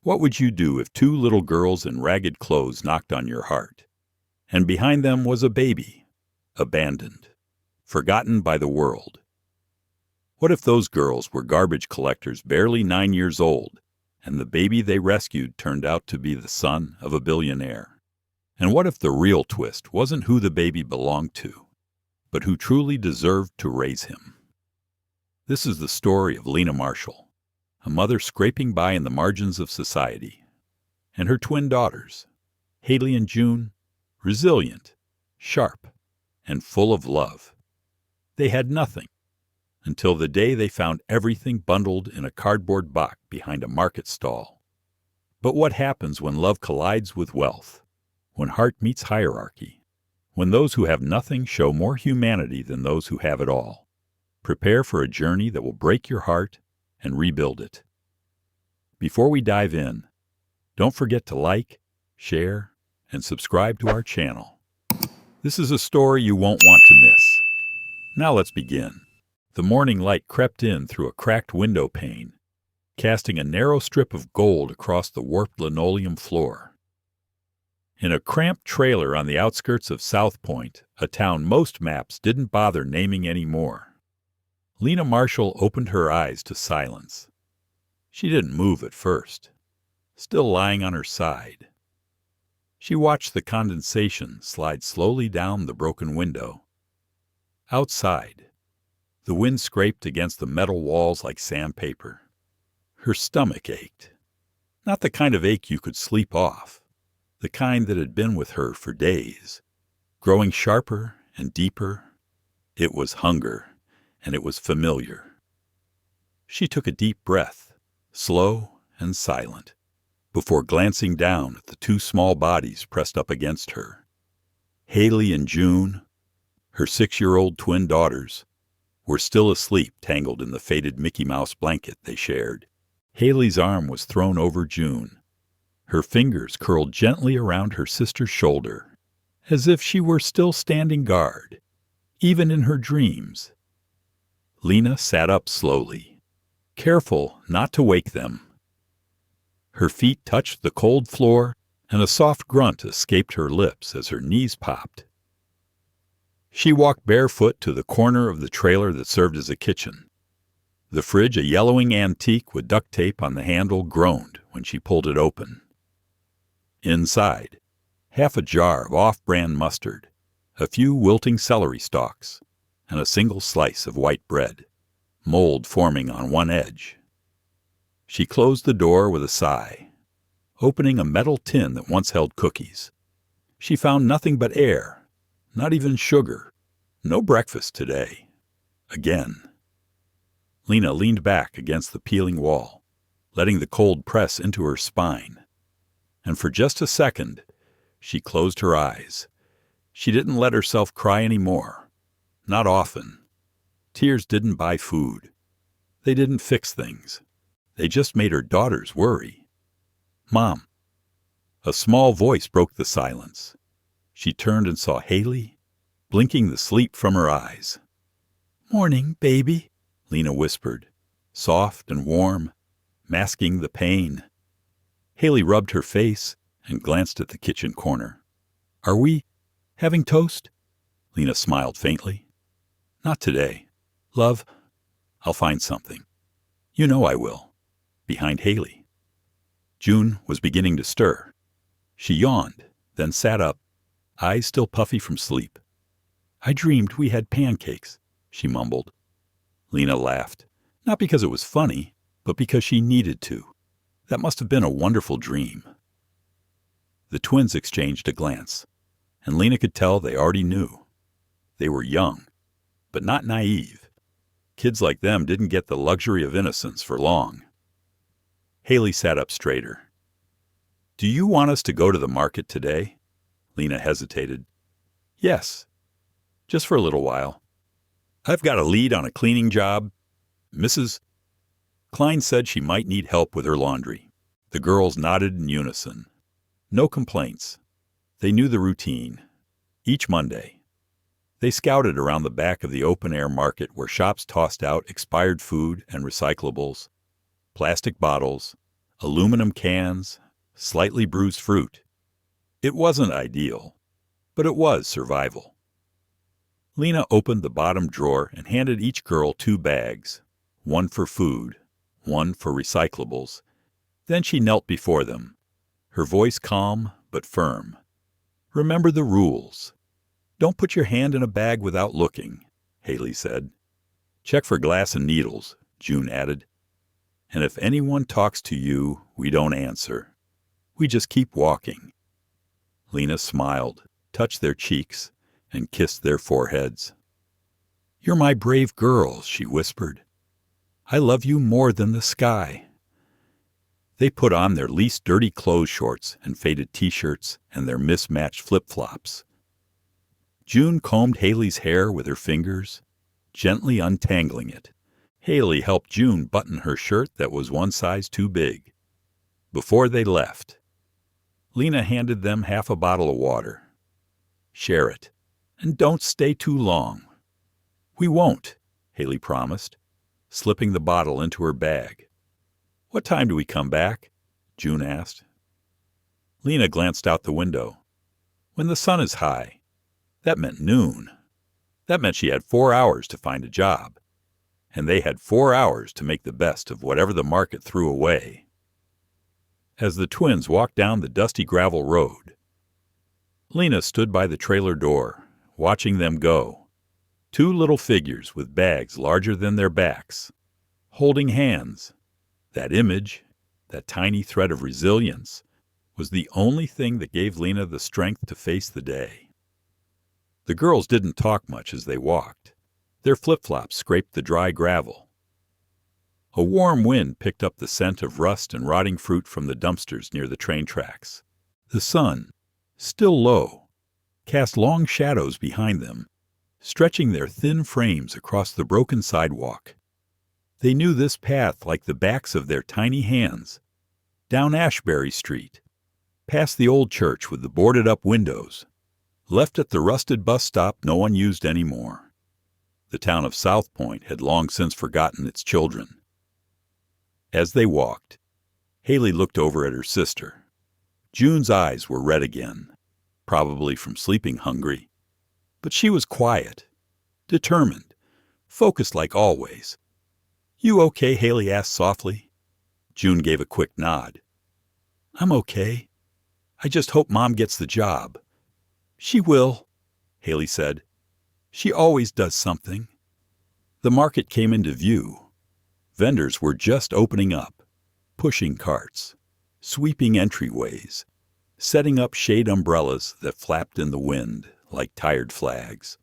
What would you do if two little girls in ragged clothes knocked on your heart, and behind them was a baby, abandoned, forgotten by the world? What if those girls were garbage collectors barely 9 years old, and the baby they rescued turned out to be the son of a billionaire? And what if the real twist wasn't who the baby belonged to, but who truly deserved to raise him? This is the story of Lena Marshall, a mother scraping by in the margins of society, and her twin daughters, Hailey and June, resilient, sharp, and full of love. They had nothing until the day they found everything bundled in a cardboard box behind a market stall. But what happens when love collides with wealth, when heart meets hierarchy, when those who have nothing show more humanity than those who have it all? Prepare for a journey that will break your heart and rebuild it. Before we dive in, don't forget to like, share, and subscribe to our channel. This is a story you won't want to miss. Now let's begin. The morning light crept in through a cracked window pane, casting a narrow strip of gold across the warped linoleum floor. In a cramped trailer on the outskirts of South Point, a town most maps didn't bother naming anymore, Lena Marshall opened her eyes to silence. She didn't move at first, still lying on her side. She watched the condensation slide slowly down the broken window. Outside, the wind scraped against the metal walls like sandpaper. Her stomach ached. Not the kind of ache you could sleep off, the kind that had been with her for days, growing sharper and deeper. It was hunger, and it was familiar. She took a deep breath, slow and silent, before glancing down at the two small bodies pressed up against her. Hailey and June, her 6-year-old twin daughters, were still asleep, tangled in the faded Mickey Mouse blanket they shared. Hailey's arm was thrown over June. Her fingers curled gently around her sister's shoulder, as if she were still standing guard, even in her dreams. Lena sat up slowly, careful not to wake them. Her feet touched the cold floor, and a soft grunt escaped her lips as her knees popped. She walked barefoot to the corner of the trailer that served as a kitchen. The fridge, a yellowing antique with duct tape on the handle, groaned when she pulled it open. Inside, half a jar of off-brand mustard, a few wilting celery stalks, and a single slice of white bread, mold forming on one edge. She closed the door with a sigh, opening a metal tin that once held cookies. She found nothing but air, not even sugar. No breakfast today. Again. Lena leaned back against the peeling wall, letting the cold press into her spine. And for just a second, she closed her eyes. She didn't let herself cry anymore. Not often. Tears didn't buy food. They didn't fix things. They just made her daughters worry. "Mom." A small voice broke the silence. She turned and saw Hailey, blinking the sleep from her eyes. "Morning, baby," Lena whispered, soft and warm, masking the pain. Hailey rubbed her face and glanced at the kitchen corner. "Are we having toast?" Lena smiled faintly. "Not today. Love, I'll find something. You know I will." Behind Hailey, June was beginning to stir. She yawned, then sat up, eyes still puffy from sleep. "I dreamed we had pancakes," she mumbled. Lena laughed, not because it was funny, but because she needed to. That must have been a wonderful dream. The twins exchanged a glance, and Lena could tell they already knew. They were young, but not naive. Kids like them didn't get the luxury of innocence for long. Hailey sat up straighter. "Do you want us to go to the market today?" Lena hesitated. "Yes, just for a little while. I've got a lead on a cleaning job. Mrs. Klein said she might need help with her laundry." The girls nodded in unison. No complaints. They knew the routine. Each Monday, they scouted around the back of the open-air market where shops tossed out expired food and recyclables, plastic bottles, aluminum cans, slightly bruised fruit. It wasn't ideal, but it was survival. Lena opened the bottom drawer and handed each girl 2 bags, one for food, one for recyclables. Then she knelt before them, her voice calm but firm. "Remember the rules. Don't put your hand in a bag without looking," Hailey said. "Check for glass and needles," June added. "And if anyone talks to you, we don't answer. We just keep walking." Lena smiled, touched their cheeks, and kissed their foreheads. "You're my brave girls," she whispered. "I love you more than the sky." They put on their least dirty clothes shorts and faded T-shirts and their mismatched flip-flops. June combed Hailey's hair with her fingers, gently untangling it. Hailey helped June button her shirt that was one size too big. Before they left, Lena handed them half a bottle of water. "Share it, and don't stay too long." "We won't," Hailey promised, slipping the bottle into her bag. "What time do we come back?" June asked. Lena glanced out the window. "When the sun is high." That meant noon. That meant she had 4 hours to find a job. And they had 4 hours to make the best of whatever the market threw away. As the twins walked down the dusty gravel road, Lena stood by the trailer door, watching them go. 2 little figures with bags larger than their backs, holding hands. That image, that tiny thread of resilience, was the only thing that gave Lena the strength to face the day. The girls didn't talk much as they walked. Their flip-flops scraped the dry gravel. A warm wind picked up the scent of rust and rotting fruit from the dumpsters near the train tracks. The sun, still low, cast long shadows behind them, stretching their thin frames across the broken sidewalk. They knew this path like the backs of their tiny hands. Down Ashbury Street, past the old church with the boarded-up windows, left at the rusted bus stop no one used anymore. The town of South Point had long since forgotten its children. As they walked, Hailey looked over at her sister. June's eyes were red again, probably from sleeping hungry. But she was quiet, determined, focused like always. "You okay?" Hailey asked softly. June gave a quick nod. "I'm okay. I just hope Mom gets the job." "She will," Hailey said. "She always does something." The market came into view. Vendors were just opening up, pushing carts, sweeping entryways, setting up shade umbrellas that flapped in the wind like tired flags.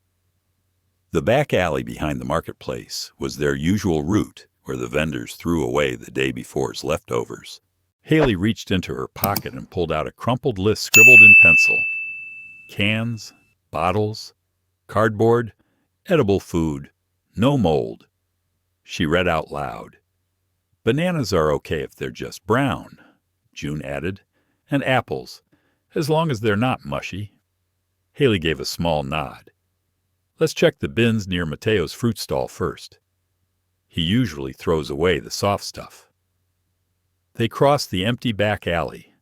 The back alley behind the marketplace was their usual route where the vendors threw away the day before's leftovers. Hailey reached into her pocket and pulled out a crumpled list scribbled in pencil. Cans, bottles, cardboard, edible food, no mold. She read out loud. "Bananas are okay if they're just brown," June added, "and apples, as long as they're not mushy." Hailey gave a small nod. "Let's check the bins near Mateo's fruit stall first. He usually throws away the soft stuff." They crossed the empty back alley.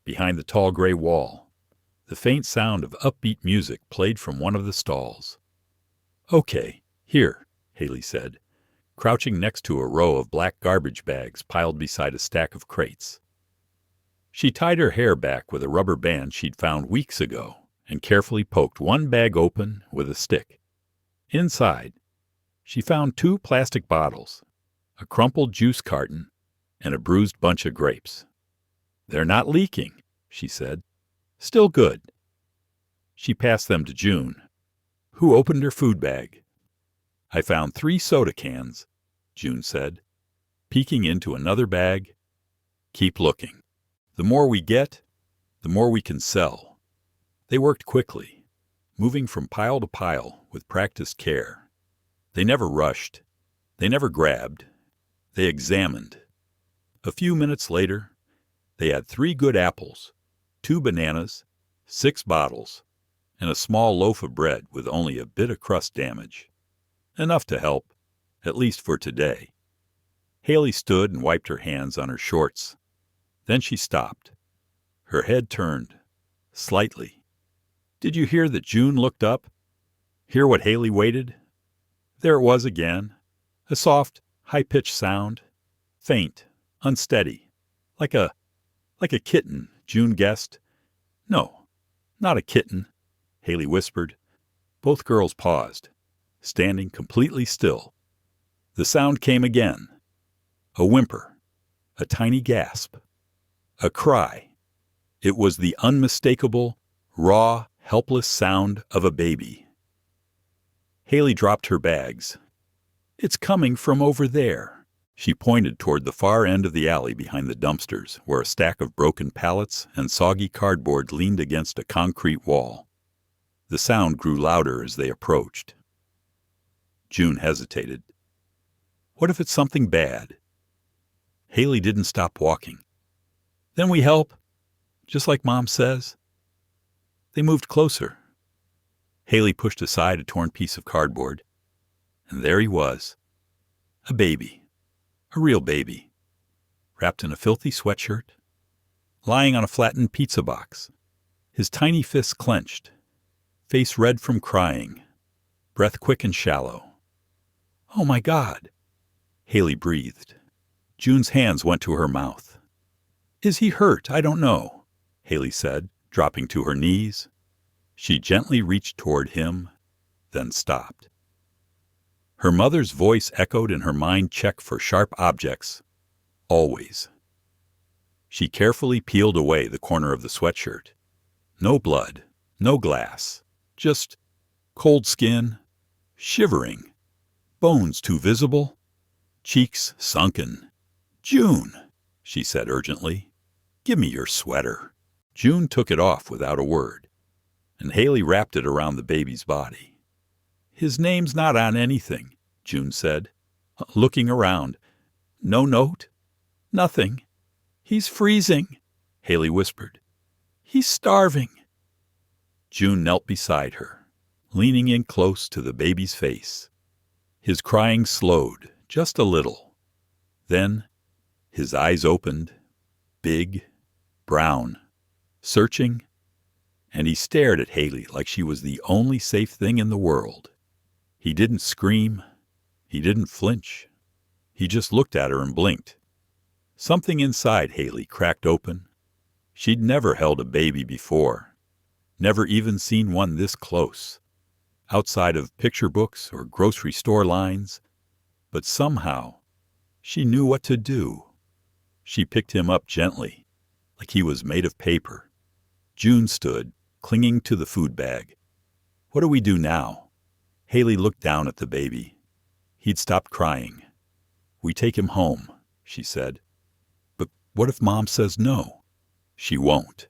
Behind the tall gray wall, the faint sound of upbeat music played from one of the stalls. "Okay, here," Hailey said, crouching next to a row of black garbage bags piled beside a stack of crates. She tied her hair back with a rubber band she'd found weeks ago and carefully poked one bag open with a stick. Inside, she found 2 plastic bottles, a crumpled juice carton, and a bruised bunch of grapes. "They're not leaking," she said. "Still good." She passed them to June, who opened her food bag. "I found 3 soda cans," June said, peeking into another bag. "Keep looking. The more we get, the more we can sell." They worked quickly, moving from pile to pile with practiced care. They never rushed. They never grabbed. They examined. A few minutes later, they had 3 good apples, 2 bananas, 6 bottles, and a small loaf of bread with only a bit of crust damage. Enough to help, at least for today. Hailey stood and wiped her hands on her shorts. Then she stopped. Her head turned, slightly. Did you hear that June looked up? Hear what Hailey waited? There it was again. A soft, high-pitched sound. Faint, unsteady. Like a kitten, June guessed. No, not a kitten, Hailey whispered. Both girls paused, standing completely still. The sound came again. A whimper. A tiny gasp. A cry. It was the unmistakable, raw, helpless sound of a baby. Hailey dropped her bags. It's coming from over there. She pointed toward the far end of the alley behind the dumpsters, where a stack of broken pallets and soggy cardboard leaned against a concrete wall. The sound grew louder as they approached. June hesitated. What if it's something bad? Hailey didn't stop walking. Then we help, just like Mom says. They moved closer. Hailey pushed aside a torn piece of cardboard, and there he was, a baby, a real baby, wrapped in a filthy sweatshirt, lying on a flattened pizza box, his tiny fists clenched, face red from crying, breath quick and shallow. Oh my God, Hailey breathed. June's hands went to her mouth. Is he hurt? I don't know, Hailey said, dropping to her knees. She gently reached toward him, then stopped. Her mother's voice echoed in her mind, check for sharp objects. Always. She carefully peeled away the corner of the sweatshirt. No blood, no glass, just cold skin, shivering, bones too visible, cheeks sunken. June, she said urgently, give me your sweater. June took it off without a word, and Hailey wrapped it around the baby's body. His name's not on anything, June said, looking around. No note? Nothing. He's freezing, Hailey whispered. He's starving. June knelt beside her, leaning in close to the baby's face. His crying slowed just a little. Then his eyes opened, big, brown, searching, and he stared at Hailey like she was the only safe thing in the world. He didn't scream. He didn't flinch. He just looked at her and blinked. Something inside Hailey cracked open. She'd never held a baby before, never even seen one this close, outside of picture books or grocery store lines, but somehow she knew what to do. She picked him up gently, like he was made of paper. June stood, clinging to the food bag. What do we do now? Hailey looked down at the baby. He'd stopped crying. We take him home, she said. But what if Mom says no? She won't.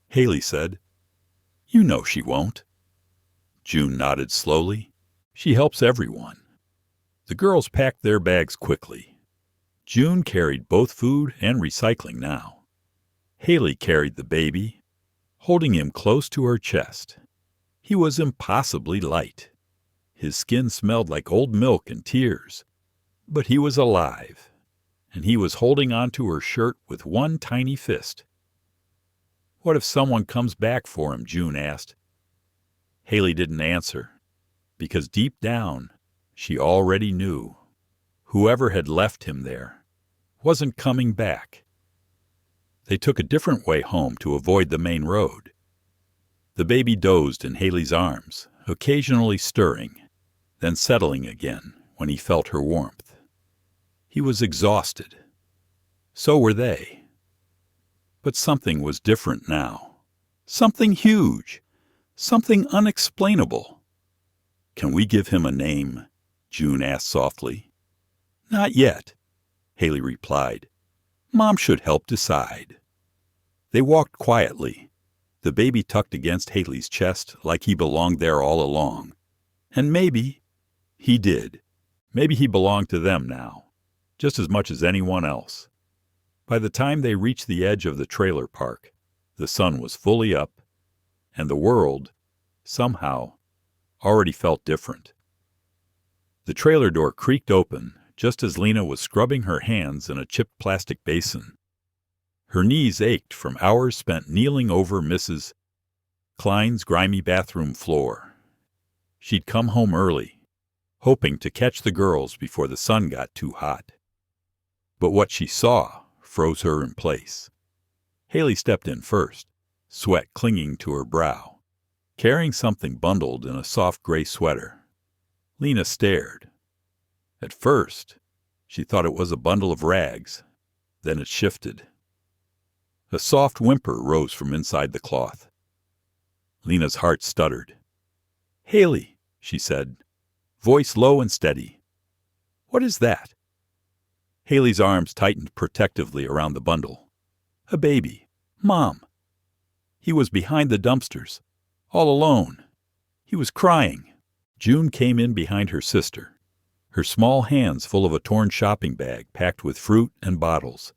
Hailey said, You know she won't. June nodded slowly. She helps everyone. The girls packed their bags quickly. June carried both food and recycling now. Hailey carried the baby, holding him close to her chest. He was impossibly light. His skin smelled like old milk and tears, but he was alive, and he was holding onto her shirt with one tiny fist. What if someone comes back for him? June asked. Hailey didn't answer, because deep down she already knew. Whoever had left him there wasn't coming back. They took a different way home to avoid the main road. The baby dozed in Hailey's arms, occasionally stirring, then settling again when he felt her warmth. He was exhausted. So were they. But something was different now. Something huge. Something unexplainable. Can we give him a name? June asked softly. Not yet, Hailey replied. Mom should help decide. They walked quietly, the baby tucked against Hailey's chest like he belonged there all along. And maybe he did. Maybe he belonged to them now, just as much as anyone else. By the time they reached the edge of the trailer park, the sun was fully up, and the world, somehow, already felt different. The trailer door creaked open just as Lena was scrubbing her hands in a chipped plastic basin. Her knees ached from hours spent kneeling over Mrs. Klein's grimy bathroom floor. She'd come home early, hoping to catch the girls before the sun got too hot. But what she saw froze her in place. Hailey stepped in first, sweat clinging to her brow, carrying something bundled in a soft gray sweater. Lena stared. At first, she thought it was a bundle of rags. Then it shifted. A soft whimper rose from inside the cloth. Lena's heart stuttered. "Hailey," she said, voice low and steady. "What is that?" Hailey's arms tightened protectively around the bundle. "A baby. Mom." He was behind the dumpsters, all alone. He was crying. June came in behind her sister, her small hands full of a torn shopping bag packed with fruit and bottles.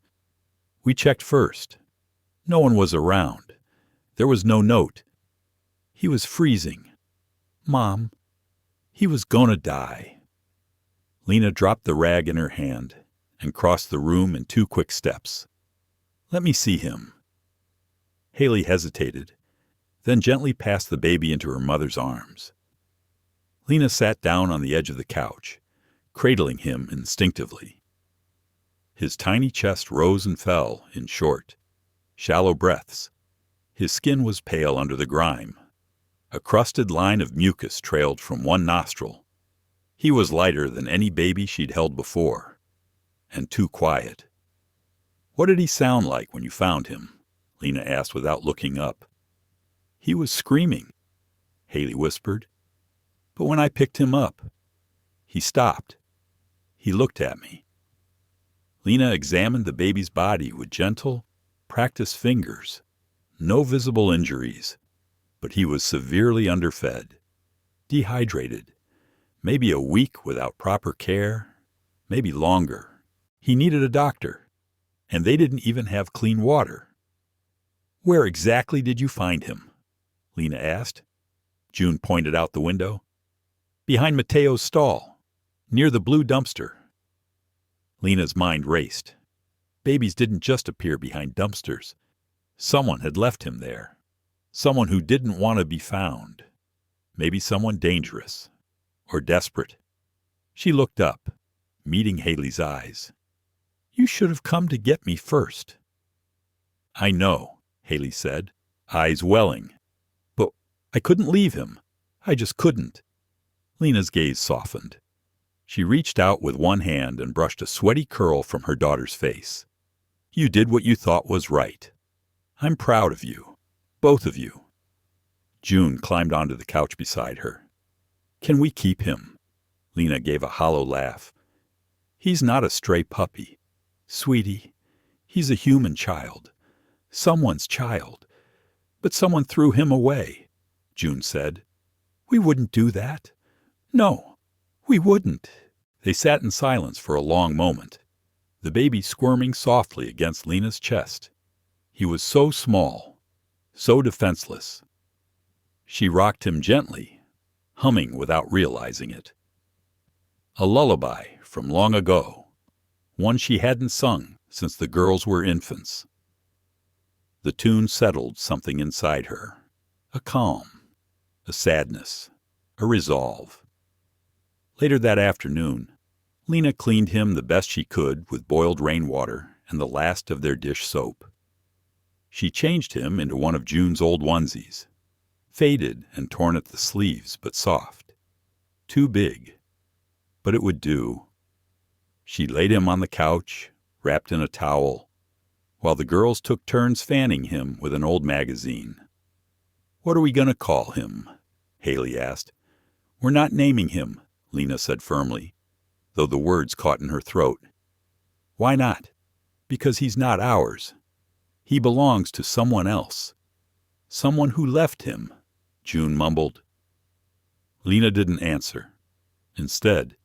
We checked first. No one was around. There was no note. He was freezing. Mom, he was gonna die. Lena dropped the rag in her hand and crossed the room in 2 quick steps. "Let me see him." Hailey hesitated, then gently passed the baby into her mother's arms. Lena sat down on the edge of the couch, cradling him instinctively. His tiny chest rose and fell in short, shallow breaths. His skin was pale under the grime. A crusted line of mucus trailed from one nostril. He was lighter than any baby she'd held before, and too quiet. "What did he sound like when you found him?" Lena asked without looking up. "He was screaming," Hailey whispered. "But when I picked him up, he stopped. He looked at me." Lena examined the baby's body with gentle, practiced fingers. No visible injuries, but he was severely underfed, dehydrated, maybe a week without proper care, maybe longer. He needed a doctor, and they didn't even have clean water. "Where exactly did you find him?" Lena asked. June pointed out the window. "Behind Mateo's stall, near the blue dumpster." Lena's mind raced. Babies didn't just appear behind dumpsters. Someone had left him there. Someone who didn't want to be found. Maybe someone dangerous or desperate. She looked up, meeting Hailey's eyes. "You should have come to get me first." "I know," Hailey said, eyes welling. "But I couldn't leave him. I just couldn't." Lena's gaze softened. She reached out with one hand and brushed a sweaty curl from her daughter's face. "You did what you thought was right. I'm proud of you, both of you." June climbed onto the couch beside her. "Can we keep him?" Lena gave a hollow laugh. "He's not a stray puppy. Sweetie, he's a human child. Someone's child. But someone threw him away," June said. "We wouldn't do that. No, we wouldn't." They sat in silence for a long moment, the baby squirming softly against Lena's chest. He was so small, so defenseless. She rocked him gently, humming without realizing it. A lullaby from long ago, one she hadn't sung since the girls were infants. The tune settled something inside her, a calm, a sadness, a resolve. Later that afternoon, Lena cleaned him the best she could with boiled rainwater and the last of their dish soap. She changed him into one of June's old onesies, faded and torn at the sleeves but soft. Too big, but it would do. She laid him on the couch, wrapped in a towel, while the girls took turns fanning him with an old magazine. "What are we going to call him?" Hailey asked. "We're not naming him," Lena said firmly, though the words caught in her throat. "Why not?" "Because he's not ours. He belongs to someone else. Someone who left him," June mumbled. Lena didn't answer. Instead,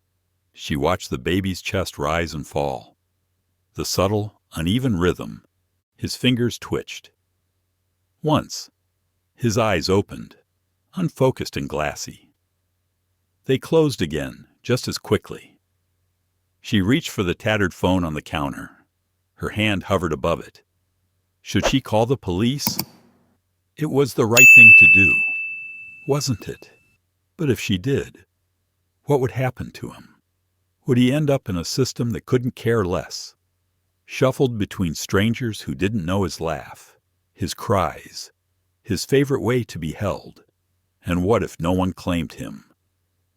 she watched the baby's chest rise and fall. The subtle, uneven rhythm. His fingers twitched. Once, his eyes opened, unfocused and glassy. They closed again, just as quickly. She reached for the tattered phone on the counter. Her hand hovered above it. Should she call the police? It was the right thing to do, wasn't it? But if she did, what would happen to him? Would he end up in a system that couldn't care less, shuffled between strangers who didn't know his laugh, his cries, his favorite way to be held? And what if no one claimed him?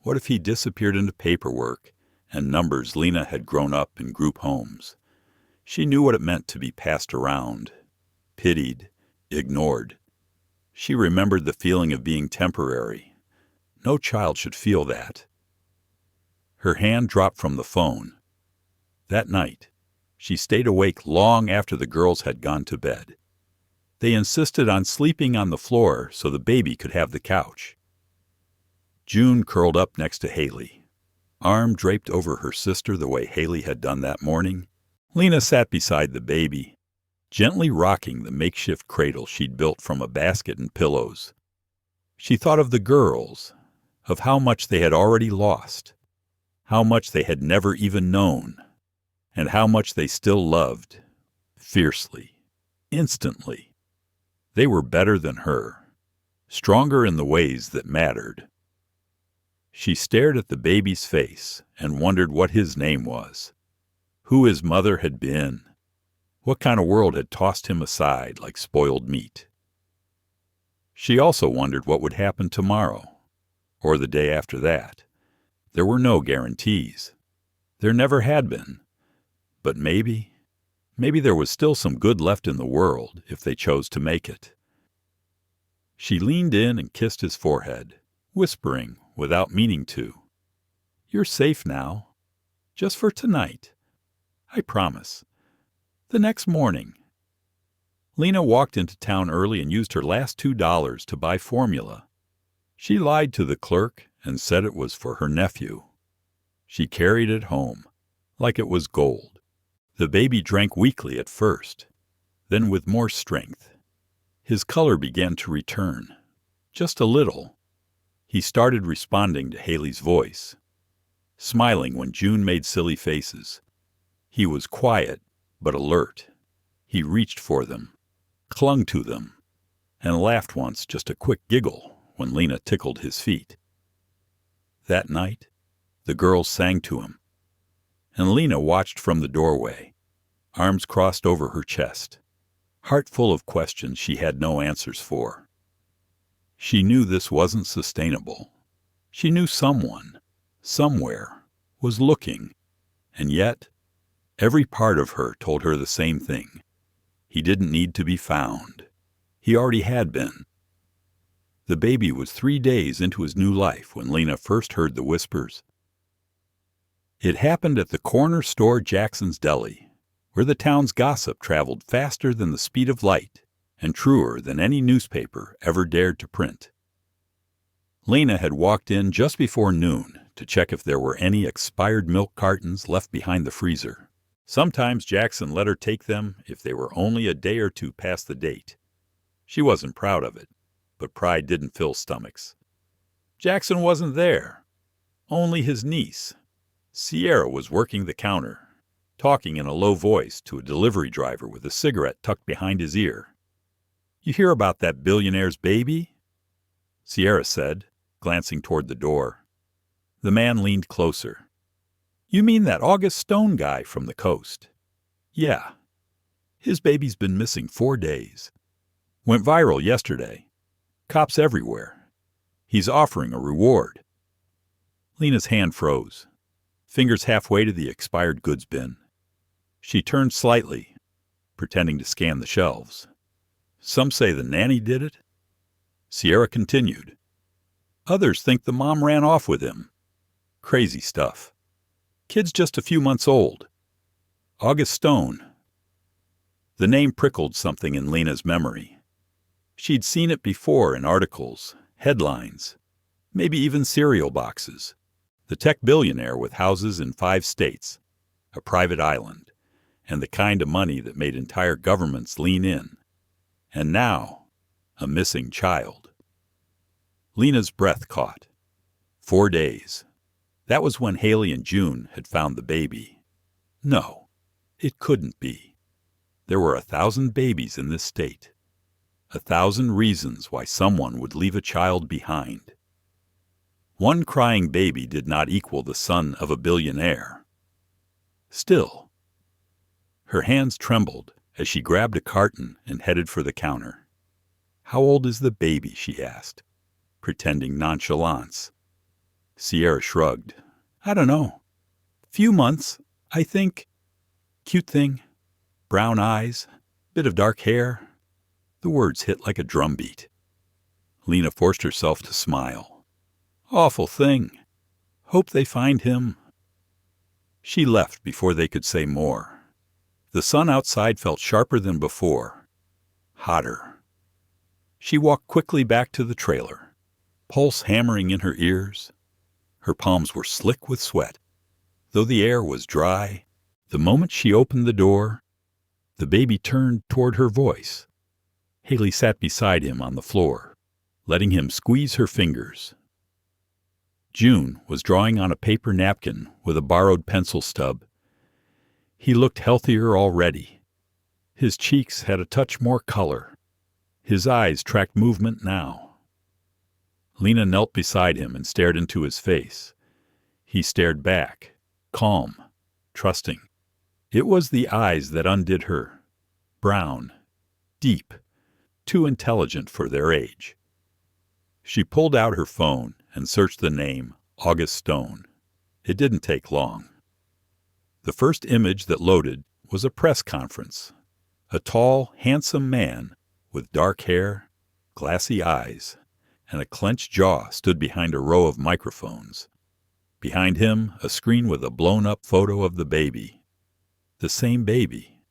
What if he disappeared into paperwork and numbers? Lena had grown up in group homes. She knew what it meant to be passed around, pitied, ignored. She remembered the feeling of being temporary. No child should feel that. Her hand dropped from the phone. That night, she stayed awake long after the girls had gone to bed. They insisted on sleeping on the floor so the baby could have the couch. June curled up next to Hailey, arm draped over her sister the way Hailey had done that morning. Lena sat beside the baby, gently rocking the makeshift cradle she'd built from a basket and pillows. She thought of the girls, of how much they had already lost, how much they had never even known, and how much they still loved, fiercely, instantly. They were better than her, stronger in the ways that mattered. She stared at the baby's face and wondered what his name was, who his mother had been, what kind of world had tossed him aside like spoiled meat. She also wondered what would happen tomorrow, or the day after that. There were no guarantees. There never had been. But maybe there was still some good left in the world if they chose to make it. She leaned in and kissed his forehead, whispering without meaning to, "You're safe now. Just for tonight. I promise. The next morning." Lena walked into town early and used her last $2 to buy formula. She lied to the clerk and said it was for her nephew. She carried it home, like it was gold. The baby drank weakly at first, then with more strength. His color began to return, just a little. He started responding to Hailey's voice, smiling when June made silly faces. He was quiet, but alert. He reached for them, clung to them, and laughed once, just a quick giggle, when Lena tickled his feet. That night, the girls sang to him, and Lena watched from the doorway, arms crossed over her chest, heart full of questions she had no answers for. She knew this wasn't sustainable. She knew someone, somewhere, was looking, and yet, every part of her told her the same thing. He didn't need to be found. He already had been. The baby was 3 days into his new life when Lena first heard the whispers. It happened at the corner store Jackson's Deli, where the town's gossip traveled faster than the speed of light and truer than any newspaper ever dared to print. Lena had walked in just before noon to check if there were any expired milk cartons left behind the freezer. Sometimes Jackson let her take them if they were only a day or two past the date. She wasn't proud of it, but pride didn't fill stomachs. Jackson wasn't there. Only his niece. Sierra was working the counter, talking in a low voice to a delivery driver with a cigarette tucked behind his ear. "You hear about that billionaire's baby?" Sierra said, glancing toward the door. The man leaned closer. "You mean that August Stone guy from the coast?" "Yeah. His baby's been missing 4 days. Went viral yesterday. Cops everywhere. He's offering a reward." Lena's hand froze, fingers halfway to the expired goods bin. She turned slightly, pretending to scan the shelves. "Some say the nanny did it." Sierra continued. "Others think the mom ran off with him. Crazy stuff. Kid's just a few months old. August Stone." The name prickled something in Lena's memory. She'd seen it before in articles, headlines, maybe even cereal boxes. The tech billionaire with houses in 5 states, a private island, and the kind of money that made entire governments lean in. And now, a missing child. Lena's breath caught. 4 days. That was when Hailey and June had found the baby. No, it couldn't be. There were 1,000 babies in this state. 1,000 reasons why someone would leave a child behind. One crying baby did not equal the son of a billionaire. Still, her hands trembled as she grabbed a carton and headed for the counter. "How old is the baby?" she asked, pretending nonchalance. Sierra shrugged. "I don't know. Few months, I think. Cute thing. Brown eyes, bit of dark hair." The words hit like a drumbeat. Lena forced herself to smile. "Awful thing. Hope they find him." She left before they could say more. The sun outside felt sharper than before. Hotter. She walked quickly back to the trailer, pulse hammering in her ears. Her palms were slick with sweat. Though the air was dry, the moment she opened the door, the baby turned toward her voice. Hailey sat beside him on the floor, letting him squeeze her fingers. June was drawing on a paper napkin with a borrowed pencil stub. He looked healthier already. His cheeks had a touch more color. His eyes tracked movement now. Lena knelt beside him and stared into his face. He stared back, calm, trusting. It was the eyes that undid her. Brown, deep, too intelligent for their age. She pulled out her phone and searched the name August Stone. It didn't take long. The first image that loaded was a press conference. A tall, handsome man with dark hair, glassy eyes, and a clenched jaw stood behind a row of microphones. Behind him, a screen with a blown-up photo of the baby. The same baby.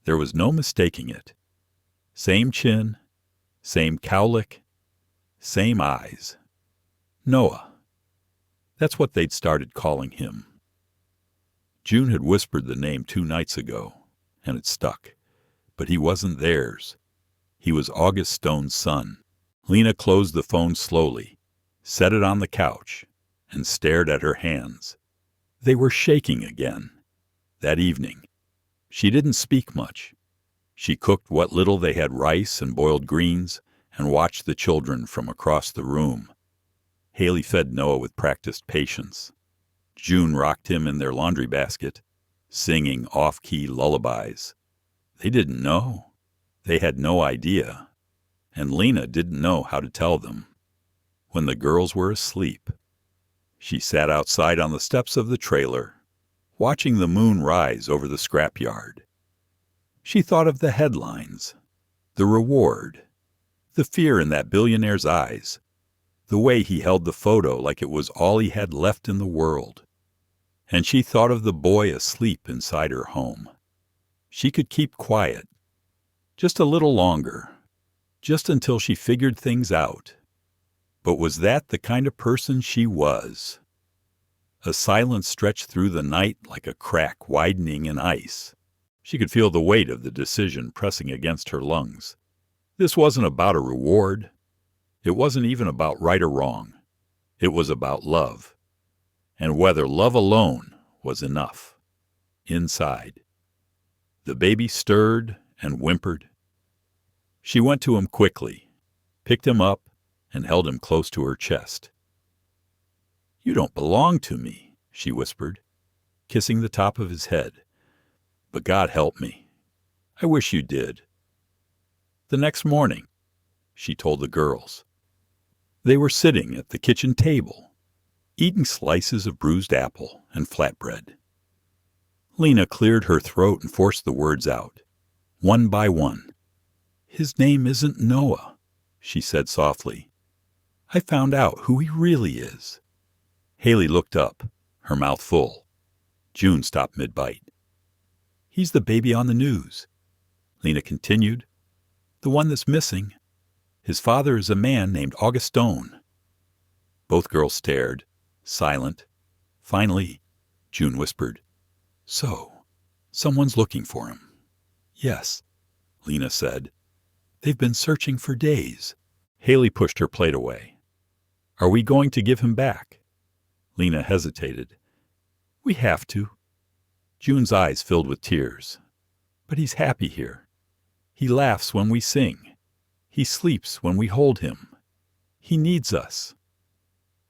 There was no mistaking it. Same chin, same cowlick, same eyes. Noah. That's what they'd started calling him. June had whispered the name 2 nights ago, and it stuck. But he wasn't theirs. He was August Stone's son. Lena closed the phone slowly, set it on the couch, and stared at her hands. They were shaking again. That evening, she didn't speak much. She cooked what little they had, rice and boiled greens, and watched the children from across the room. Hailey fed Noah with practiced patience. June rocked him in their laundry basket, singing off-key lullabies. They didn't know. They had no idea. And Lena didn't know how to tell them. When the girls were asleep, she sat outside on the steps of the trailer, watching the moon rise over the scrapyard. She thought of the headlines, the reward, the fear in that billionaire's eyes, the way he held the photo like it was all he had left in the world. And she thought of the boy asleep inside her home. She could keep quiet, just a little longer, just until she figured things out. But was that the kind of person she was? A silence stretched through the night like a crack widening in ice. She could feel the weight of the decision pressing against her lungs. This wasn't about a reward. It wasn't even about right or wrong. It was about love. And whether love alone was enough. Inside. The baby stirred and whimpered. She went to him quickly, picked him up, and held him close to her chest. "You don't belong to me," she whispered, kissing the top of his head. "But God help me. I wish you did." The next morning, she told the girls. They were sitting at the kitchen table, eating slices of bruised apple and flatbread. Lena cleared her throat and forced the words out, one by one. "His name isn't Noah," she said softly. "I found out who he really is." Hailey looked up, her mouth full. June stopped mid-bite. "He's the baby on the news," Lena continued. "The one that's missing. His father is a man named August Stone." Both girls stared, silent. Finally, June whispered, "So, someone's looking for him." "Yes," Lena said. "They've been searching for days." Hailey pushed her plate away. "Are we going to give him back?" Lena hesitated. "We have to." June's eyes filled with tears. But he's happy here. He laughs when we sing. He sleeps when we hold him. He needs us."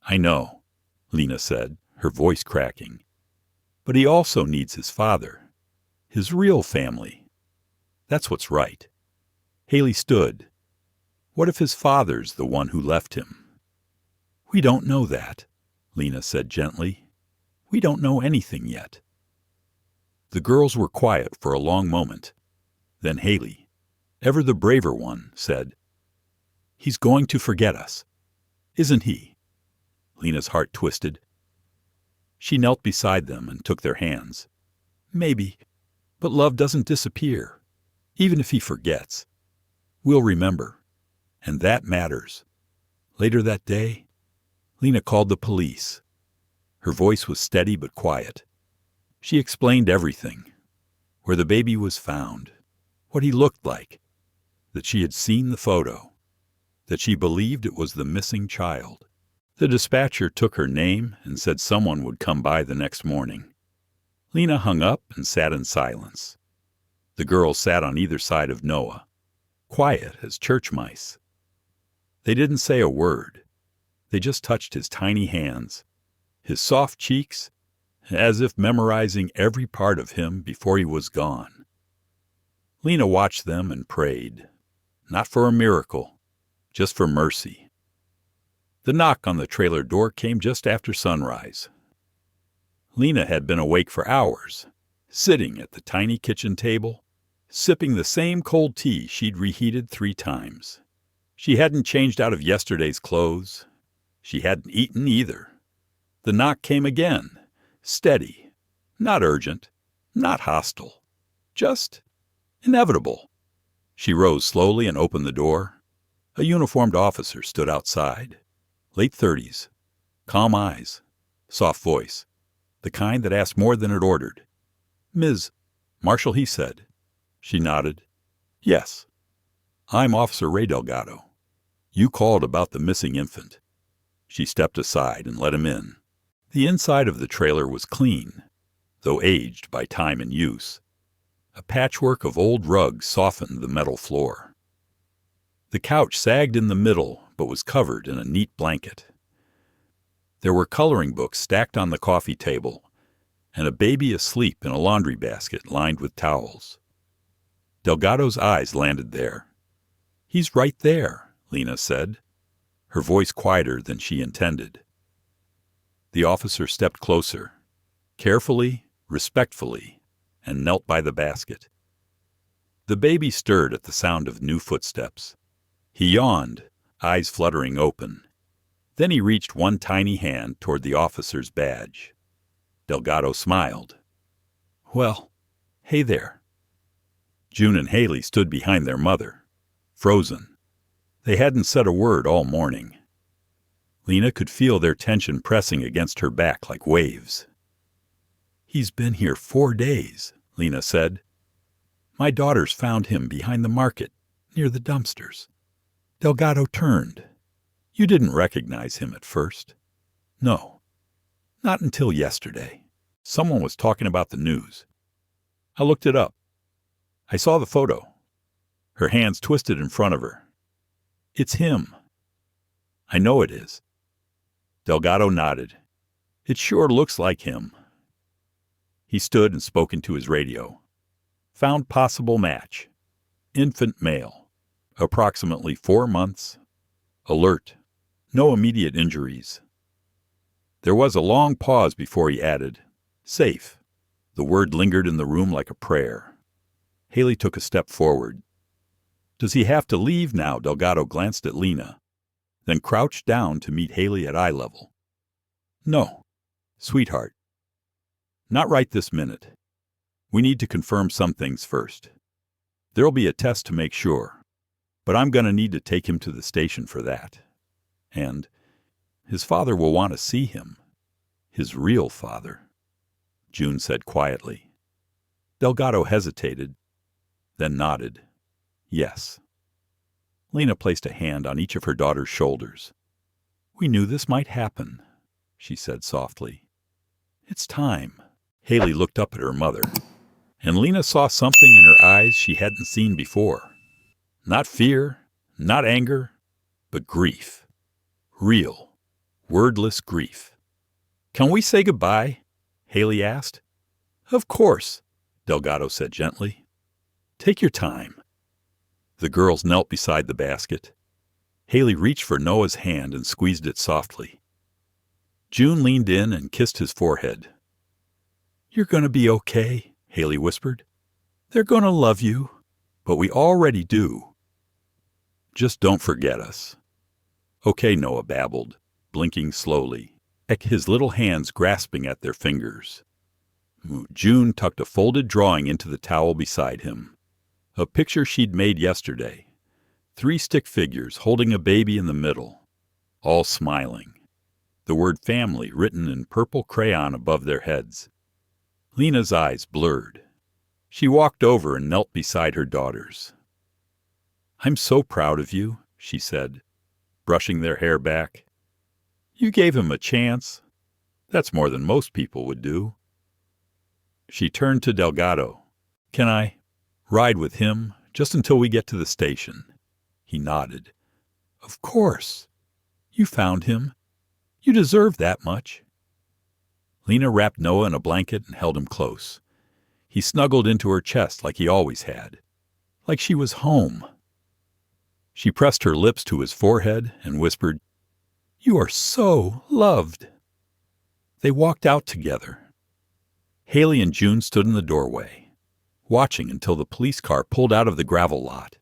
"I know," Lena said, her voice cracking. "But he also needs his father. His real family. That's what's right." Hailey stood. "What if his father's the one who left him?" "We don't know that," Lena said gently. "We don't know anything yet." The girls were quiet for a long moment. Then Hailey, ever the braver one, said, "He's going to forget us, isn't he?" Lena's heart twisted. She knelt beside them and took their hands. "Maybe, but love doesn't disappear, even if he forgets. We'll remember, and that matters." Later that day, Lena called the police. Her voice was steady but quiet. She explained everything: where the baby was found, what he looked like, that she had seen the photo, that she believed it was the missing child. The dispatcher took her name and said someone would come by the next morning. Lena hung up and sat in silence. The girls sat on either side of Noah, quiet as church mice. They didn't say a word. They just touched his tiny hands, his soft cheeks, as if memorizing every part of him before he was gone. Lena watched them and prayed, not for a miracle, just for mercy. The knock on the trailer door came just after sunrise. Lena had been awake for hours, sitting at the tiny kitchen table, sipping the same cold tea she'd reheated 3 times. She hadn't changed out of yesterday's clothes. She hadn't eaten either. The knock came again, steady, not urgent, not hostile, just inevitable. She rose slowly and opened the door. A uniformed officer stood outside, late 30s, calm eyes, soft voice, the kind that asked more than it ordered. "Ms. Marshall," he said. She nodded. "Yes. I'm Officer Ray Delgado. You called about the missing infant." She stepped aside and let him in. The inside of the trailer was clean, though aged by time and use. A patchwork of old rugs softened the metal floor. The couch sagged in the middle, but was covered in a neat blanket. There were coloring books stacked on the coffee table, and a baby asleep in a laundry basket lined with towels. Delgado's eyes landed there. "He's right there," Lena said, her voice quieter than she intended. The officer stepped closer, carefully, respectfully, and knelt by the basket. The baby stirred at the sound of new footsteps. He yawned, eyes fluttering open. Then he reached one tiny hand toward the officer's badge. Delgado smiled. "Well, hey there." June and Hailey stood behind their mother, frozen. They hadn't said a word all morning. Lena could feel their tension pressing against her back like waves. "He's been here 4 days," Lena said. "My daughters found him behind the market, near the dumpsters." Delgado turned. "You didn't recognize him at first?" "No. Not until yesterday. Someone was talking about the news. I looked it up. I saw the photo." Her hands twisted in front of her. "It's him." "I know it is." Delgado nodded. "It sure looks like him." He stood and spoke into his radio. "Found possible match. Infant male. Approximately 4 months. Alert. No immediate injuries." There was a long pause before he added, "Safe." The word lingered in the room like a prayer. Hailey took a step forward. "Does he have to leave now?" Delgado glanced at Lena, then crouched down to meet Hailey at eye level. "No, sweetheart. Not right this minute. We need to confirm some things first. There'll be a test to make sure, but I'm going to need to take him to the station for that. And his father will want to see him. His real father," June said quietly. Delgado hesitated, then nodded. "Yes." Lena placed a hand on each of her daughter's shoulders. "We knew this might happen," she said softly. "It's time." Hailey looked up at her mother, And Lena saw something in her eyes she hadn't seen before. Not fear, not anger, but grief. Real, wordless grief. "Can we say goodbye?" Hailey asked. "Of course," Delgado said gently. "Take your time." The girls knelt beside the basket. Hailey reached for Noah's hand and squeezed it softly. June leaned in and kissed his forehead. "You're going to be okay," Hailey whispered. "They're going to love you, but we already do. Just don't forget us." "Okay," Noah babbled, blinking slowly, his little hands grasping at their fingers. June tucked a folded drawing into the towel beside him. A picture she'd made yesterday. 3 stick figures holding a baby in the middle, all smiling. The word family written in purple crayon above their heads. Lena's eyes blurred. She walked over and knelt beside her daughters. "I'm so proud of you," she said, brushing their hair back. "You gave him a chance. That's more than most people would do." She turned to Delgado. "Can I ride with him just until we get to the station?" He nodded. "Of course. You found him. You deserve that much." Lena wrapped Noah in a blanket and held him close. He snuggled into her chest like he always had, like she was home. She pressed her lips to his forehead and whispered, "You are so loved." They walked out together. Hailey and June stood in the doorway, watching until the police car pulled out of the gravel lot.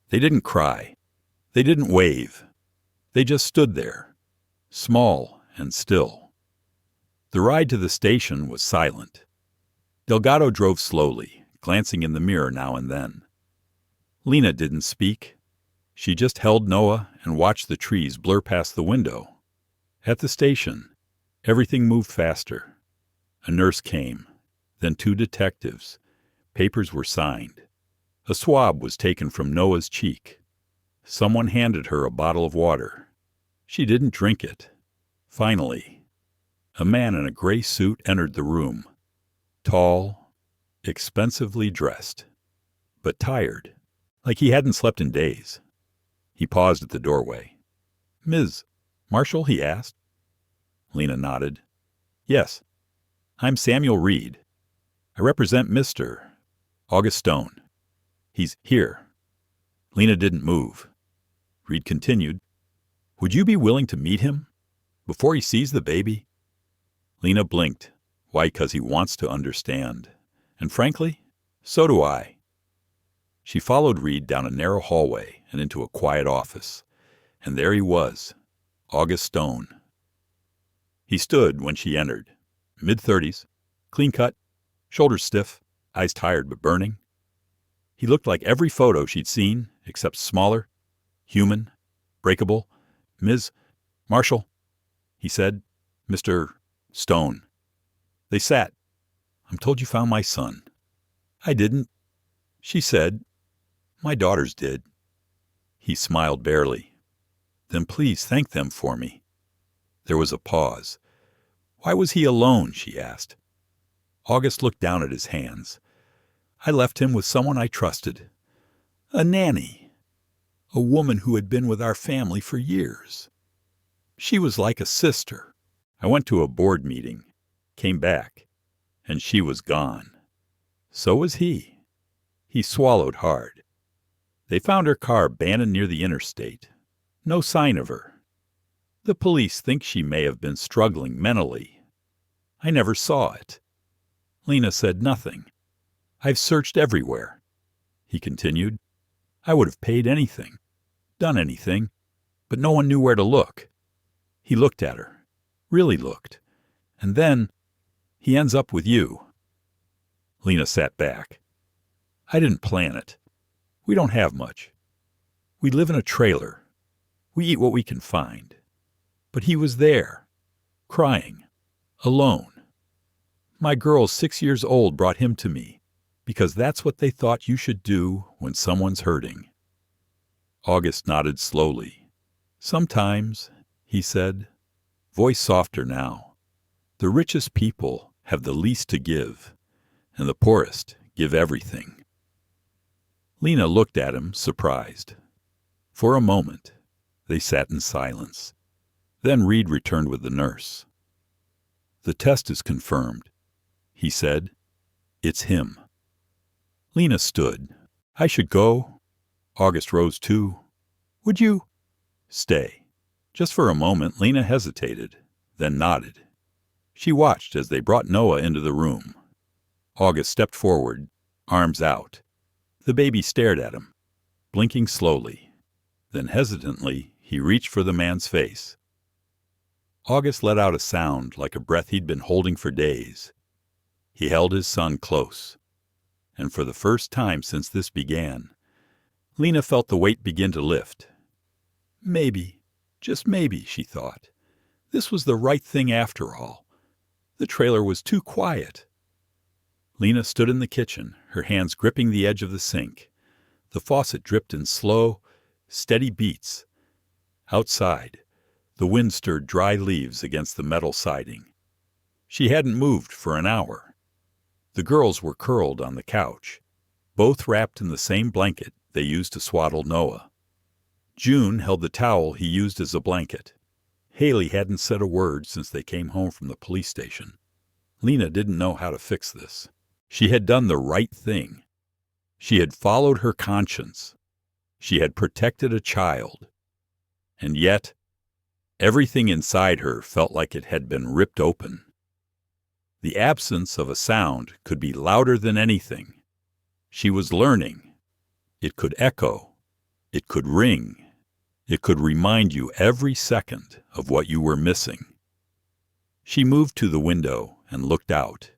They didn't cry. They didn't wave. They just stood there, small and still. The ride to the station was silent. Delgado drove slowly, glancing in the mirror now and then. Lena didn't speak. She just held Noah and watched the trees blur past the window. At the station, everything moved faster. A nurse came, then 2 detectives. Papers were signed. A swab was taken from Noah's cheek. Someone handed her a bottle of water. She didn't drink it. Finally, a man in a gray suit entered the room. Tall, expensively dressed, but tired, like he hadn't slept in days. He paused at the doorway. "Ms. Marshall?" he asked. Lena nodded. "Yes, I'm Samuel Reed. I represent Mr. August Stone. He's here." Lena didn't move. Reed continued, "Would you be willing to meet him before he sees the baby?" Lena blinked. Why, 'cause he wants to understand. And frankly, so do I. She followed Reed down a narrow hallway and into a quiet office. And there he was, August Stone. He stood when she entered, mid-30s, clean-cut, shoulders stiff, eyes tired but burning. He looked like every photo she'd seen, except smaller, human, breakable. "Ms. Marshall," he said. "Mr. Stone." They sat. "I'm told you found my son." "I didn't," she said. "My daughters did." He smiled barely. "Then please thank them for me." There was a pause. "Why was he alone?" she asked. August looked down at his hands. "I left him with someone I trusted. A nanny. A woman who had been with our family for years. She was like a sister. I went to a board meeting, came back, and she was gone. So was he." He swallowed hard. "They found her car abandoned near the interstate. No sign of her. The police think she may have been struggling mentally. I never saw it." Lena said nothing. "I've searched everywhere," he continued. "I would have paid anything, done anything, but no one knew where to look." He looked at her, really looked, and then he ends up with you. Lena sat back. "I didn't plan it. We don't have much. We live in a trailer. We eat what we can find. But he was there, crying, alone. My girls 6 years old brought him to me, because that's what they thought you should do when someone's hurting." August nodded slowly. "Sometimes," he said, voice softer now, "the richest people have the least to give, and the poorest give everything. Lena looked at him, surprised. For a moment, they sat in silence. Then Reed returned with the nurse. "The test is confirmed," he said. "It's him." Lena stood. "I should go." August rose too. "Would you?" "Stay." Just for a moment, Lena hesitated, then nodded. She watched as they brought Noah into the room. August stepped forward, arms out. The baby stared at him, blinking slowly. Then hesitantly, he reached for the man's face. August let out a sound like a breath he'd been holding for days. He held his son close. And for the first time since this began, Lena felt the weight begin to lift. Maybe, just maybe, she thought, this was the right thing after all. The trailer was too quiet. Lena stood in the kitchen, her hands gripping the edge of the sink. The faucet dripped in slow, steady beats. Outside, the wind stirred dry leaves against the metal siding. She hadn't moved for an hour. The girls were curled on the couch, both wrapped in the same blanket they used to swaddle Noah. June held the towel he used as a blanket. Hailey hadn't said a word since they came home from the police station. Lena didn't know how to fix this. She had done the right thing. She had followed her conscience. She had protected a child. And yet, everything inside her felt like it had been ripped open. The absence of a sound could be louder than anything. She was learning. It could echo. It could ring. It could remind you every second of what you were missing. She moved to the window and looked out.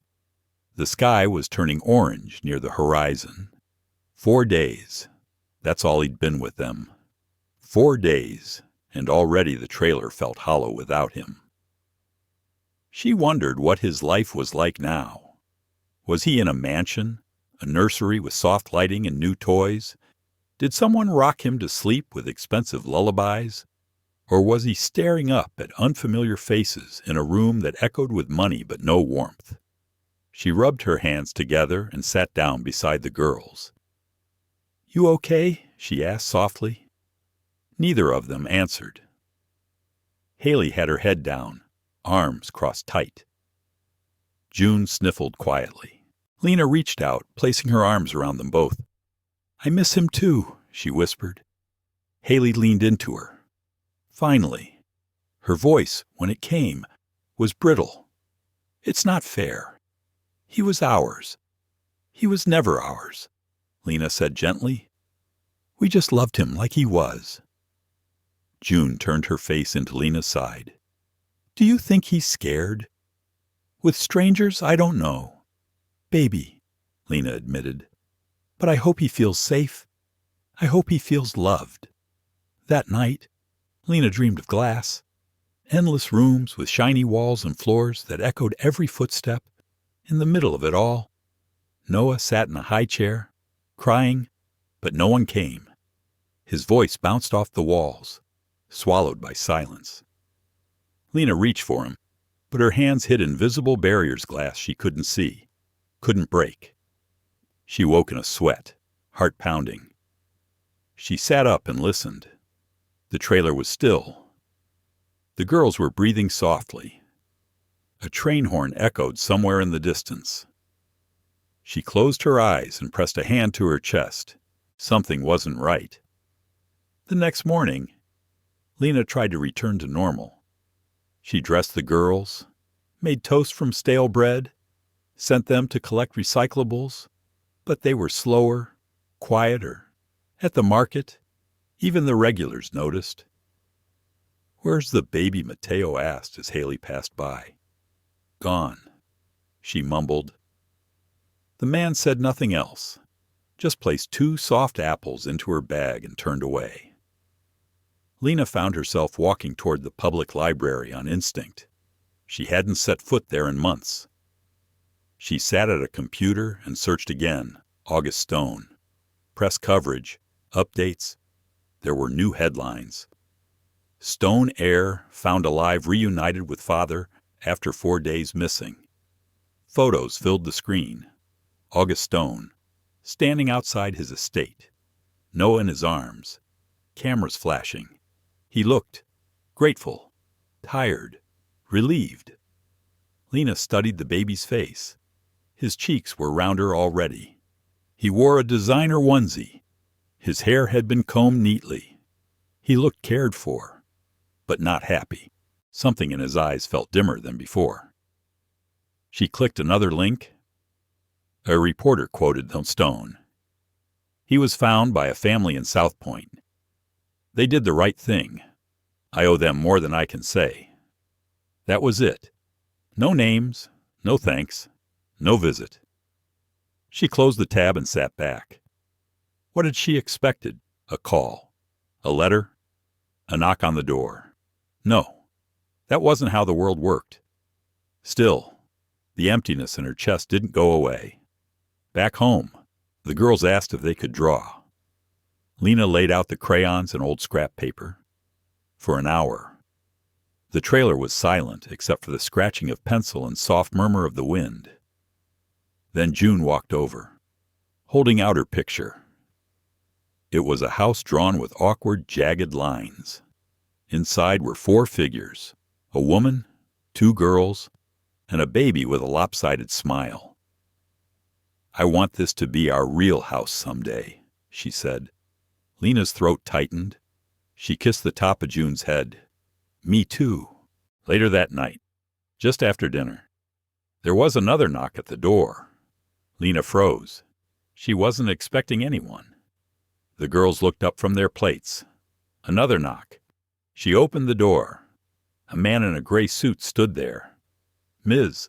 The sky was turning orange near the horizon. 4 days. That's all he'd been with them. 4 days, and already the trailer felt hollow without him. She wondered what his life was like now. Was he in a mansion, a nursery with soft lighting and new toys? Did someone rock him to sleep with expensive lullabies? Or was he staring up at unfamiliar faces in a room that echoed with money but no warmth? She rubbed her hands together and sat down beside the girls. "You okay?" she asked softly. Neither of them answered. Hailey had her head down, arms crossed tight. June sniffled quietly. Lena reached out, placing her arms around them both. "I miss him too," she whispered. Hailey leaned into her. Finally, her voice, when it came, was brittle. "It's not fair. He was ours. He was never ours," Lena said gently. "We just loved him like he was." June turned her face into Lena's side. "Do you think he's scared? With strangers, I don't know. Baby," Lena admitted. "But I hope he feels safe. I hope he feels loved." That night, Lena dreamed of glass, endless rooms with shiny walls and floors that echoed every footstep. In the middle of it all, Noah sat in a high chair, crying, but no one came. His voice bounced off the walls, swallowed by silence. Lena reached for him, but her hands hit invisible barriers glass she couldn't see, couldn't break. She woke in a sweat, heart pounding. She sat up and listened. The trailer was still. The girls were breathing softly. A train horn echoed somewhere in the distance. She closed her eyes and pressed a hand to her chest. Something wasn't right. The next morning, Lena tried to return to normal. She dressed the girls, made toast from stale bread, sent them to collect recyclables, but they were slower, quieter. At the market, even the regulars noticed. "Where's the baby?" Mateo asked as Hailey passed by. "Gone," she mumbled. The man said nothing else, just placed 2 soft apples into her bag and turned away. Lena found herself walking toward the public library on instinct. She hadn't set foot there in months. She sat at a computer and searched again. August Stone. Press coverage, updates. There were new headlines. Stone heir found alive reunited with father after 4 days missing. Photos filled the screen. August Stone, standing outside his estate, Noah in his arms, cameras flashing. He looked grateful, tired, relieved. Lena studied the baby's face. His cheeks were rounder already. He wore a designer onesie. His hair had been combed neatly. He looked cared for, but not happy. Something in his eyes felt dimmer than before. She clicked another link. A reporter quoted Stone. He was found by a family in South Point. They did the right thing. I owe them more than I can say. That was it. No names, no thanks, no visit. She closed the tab and sat back. What had she expected? A call? A letter? A knock on the door? No, that wasn't how the world worked. Still, the emptiness in her chest didn't go away. Back home, the girls asked if they could draw. Lena laid out the crayons and old scrap paper. For an hour, the trailer was silent except for the scratching of pencil and soft murmur of the wind. Then June walked over, holding out her picture. It was a house drawn with awkward, jagged lines. Inside were 4 figures, a woman, 2 girls, and a baby with a lopsided smile. I want this to be our real house someday, she said. Lena's throat tightened. She kissed the top of June's head. Me too. Later that night, just after dinner, there was another knock at the door. Lena froze. She wasn't expecting anyone. The girls looked up from their plates. Another knock. She opened the door. A man in a gray suit stood there. Ms.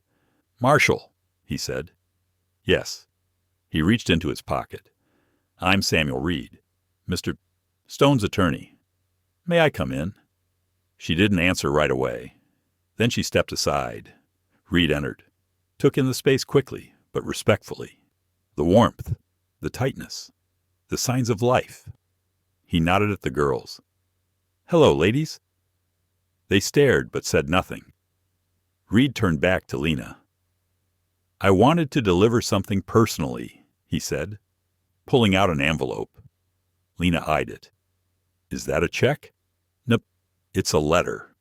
Marshall, he said. Yes. He reached into his pocket. I'm Samuel Reed, Mr. Stone's attorney. May I come in? She didn't answer right away. Then she stepped aside. Reed entered, took in the space quickly, but respectfully. The warmth, the tightness, the signs of life. He nodded at the girls. Hello, ladies. They stared but said nothing. Reed turned back to Lena. I wanted to deliver something personally, he said, pulling out an envelope. Lena eyed it. Is that a check? Nope, it's a letter.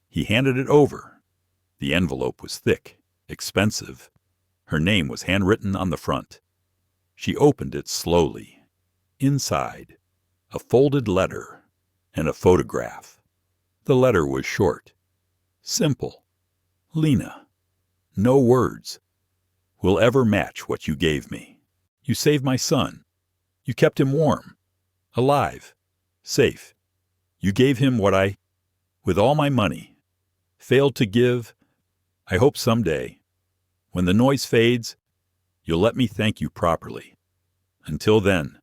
He handed it over. The envelope was thick, expensive. Her name was handwritten on the front. She opened it slowly. Inside, a folded letter and a photograph. The letter was short, simple. Lena, no words, will ever match what you gave me. You saved my son. You kept him warm, alive, safe. You gave him what I, with all my money, failed to give. I hope someday, when the noise fades, you'll let me thank you properly. Until then,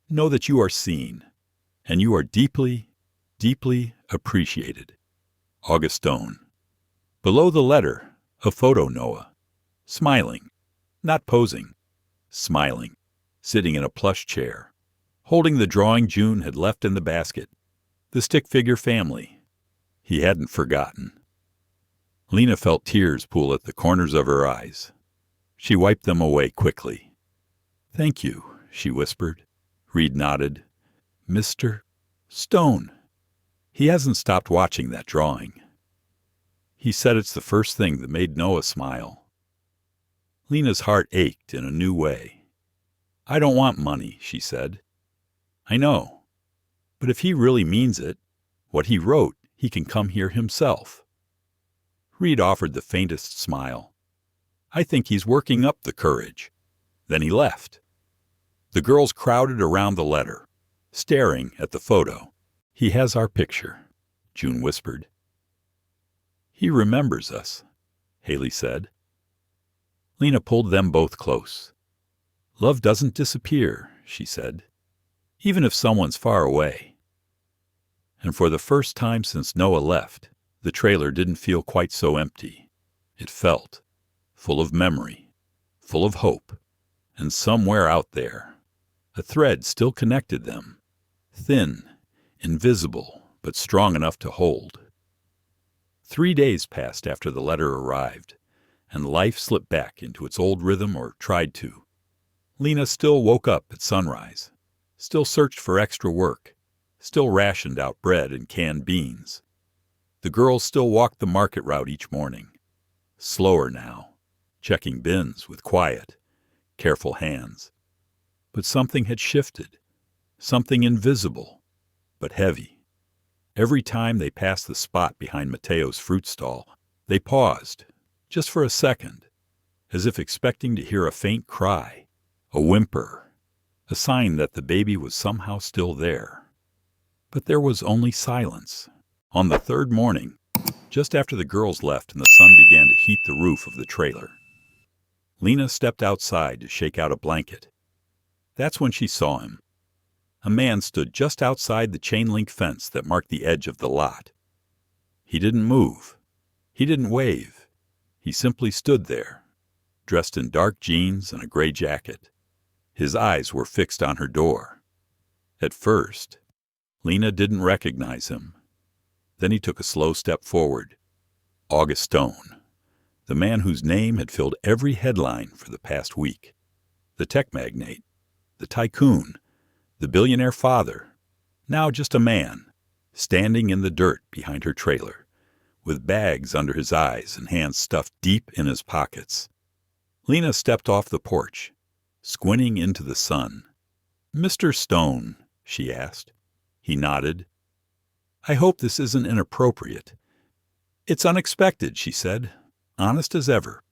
know that you are seen, and you are deeply, deeply appreciated. August Stone. Below the letter, a photo Noah, smiling, not posing, smiling, sitting in a plush chair, holding the drawing June had left in the basket, the stick figure family. He hadn't forgotten. Lena felt tears pool at the corners of her eyes. She wiped them away quickly. Thank you, she whispered. Reed nodded. Mr. Stone. He hasn't stopped watching that drawing. He said it's the first thing that made Noah smile. Lena's heart ached in a new way. I don't want money, she said. I know. But if he really means it, what he wrote, he can come here himself. Reed offered the faintest smile. I think he's working up the courage. Then he left. The girls crowded around the letter, staring at the photo. He has our picture, June whispered. He remembers us, Hailey said. Lena pulled them both close. Love doesn't disappear, she said, even if someone's far away. And for the first time since Noah left, the trailer didn't feel quite so empty. It felt full of memory, full of hope, and somewhere out there, a thread still connected them, thin, invisible, but strong enough to hold. 3 days passed after the letter arrived, and life slipped back into its old rhythm, or tried to. Lena still woke up at sunrise, still searched for extra work, still rationed out bread and canned beans. The girls still walked the market route each morning, slower now, checking bins with quiet, careful hands. But something had shifted, something invisible, but heavy. Every time they passed the spot behind Mateo's fruit stall, they paused, just for a second, as if expecting to hear a faint cry, a whimper, a sign that the baby was somehow still there. But there was only silence. On the third morning, just after the girls left and the sun began to heat the roof of the trailer, Lena stepped outside to shake out a blanket. That's when she saw him. A man stood just outside the chain-link fence that marked the edge of the lot. He didn't move. He didn't wave. He simply stood there, dressed in dark jeans and a gray jacket. His eyes were fixed on her door. At first, Lena didn't recognize him. Then he took a slow step forward. August Stone, the man whose name had filled every headline for the past week. The tech magnate, the tycoon, the billionaire father, now just a man, standing in the dirt behind her trailer, with bags under his eyes and hands stuffed deep in his pockets. Lena stepped off the porch, squinting into the sun. "Mr. Stone," she asked. He nodded. "I hope this isn't inappropriate." "It's unexpected," she said, honest as ever.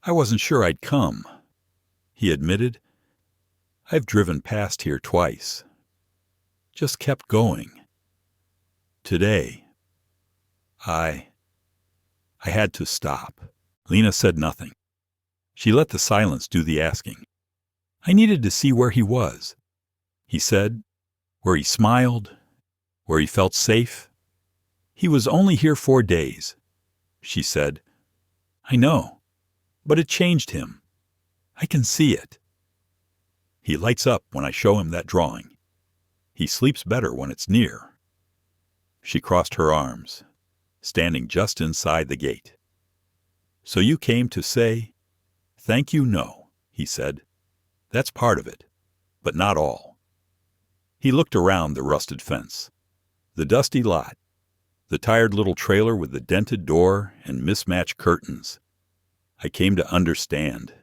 "I wasn't sure I'd come." He admitted, "I've driven past here twice. Just kept going. Today, I had to stop." Lena said nothing. She let the silence do the asking. "I needed to see where he was," he said, "where he smiled, where he felt safe." "He was only here 4 days," she said. "I know, but it changed him. I can see it. He lights up when I show him that drawing. He sleeps better when it's near." She crossed her arms, standing just inside the gate. "So you came to say, 'Thank you, no,'" he said. "That's part of it, but not all." He looked around the rusted fence, the dusty lot, the tired little trailer with the dented door and mismatched curtains. "I came to understand,"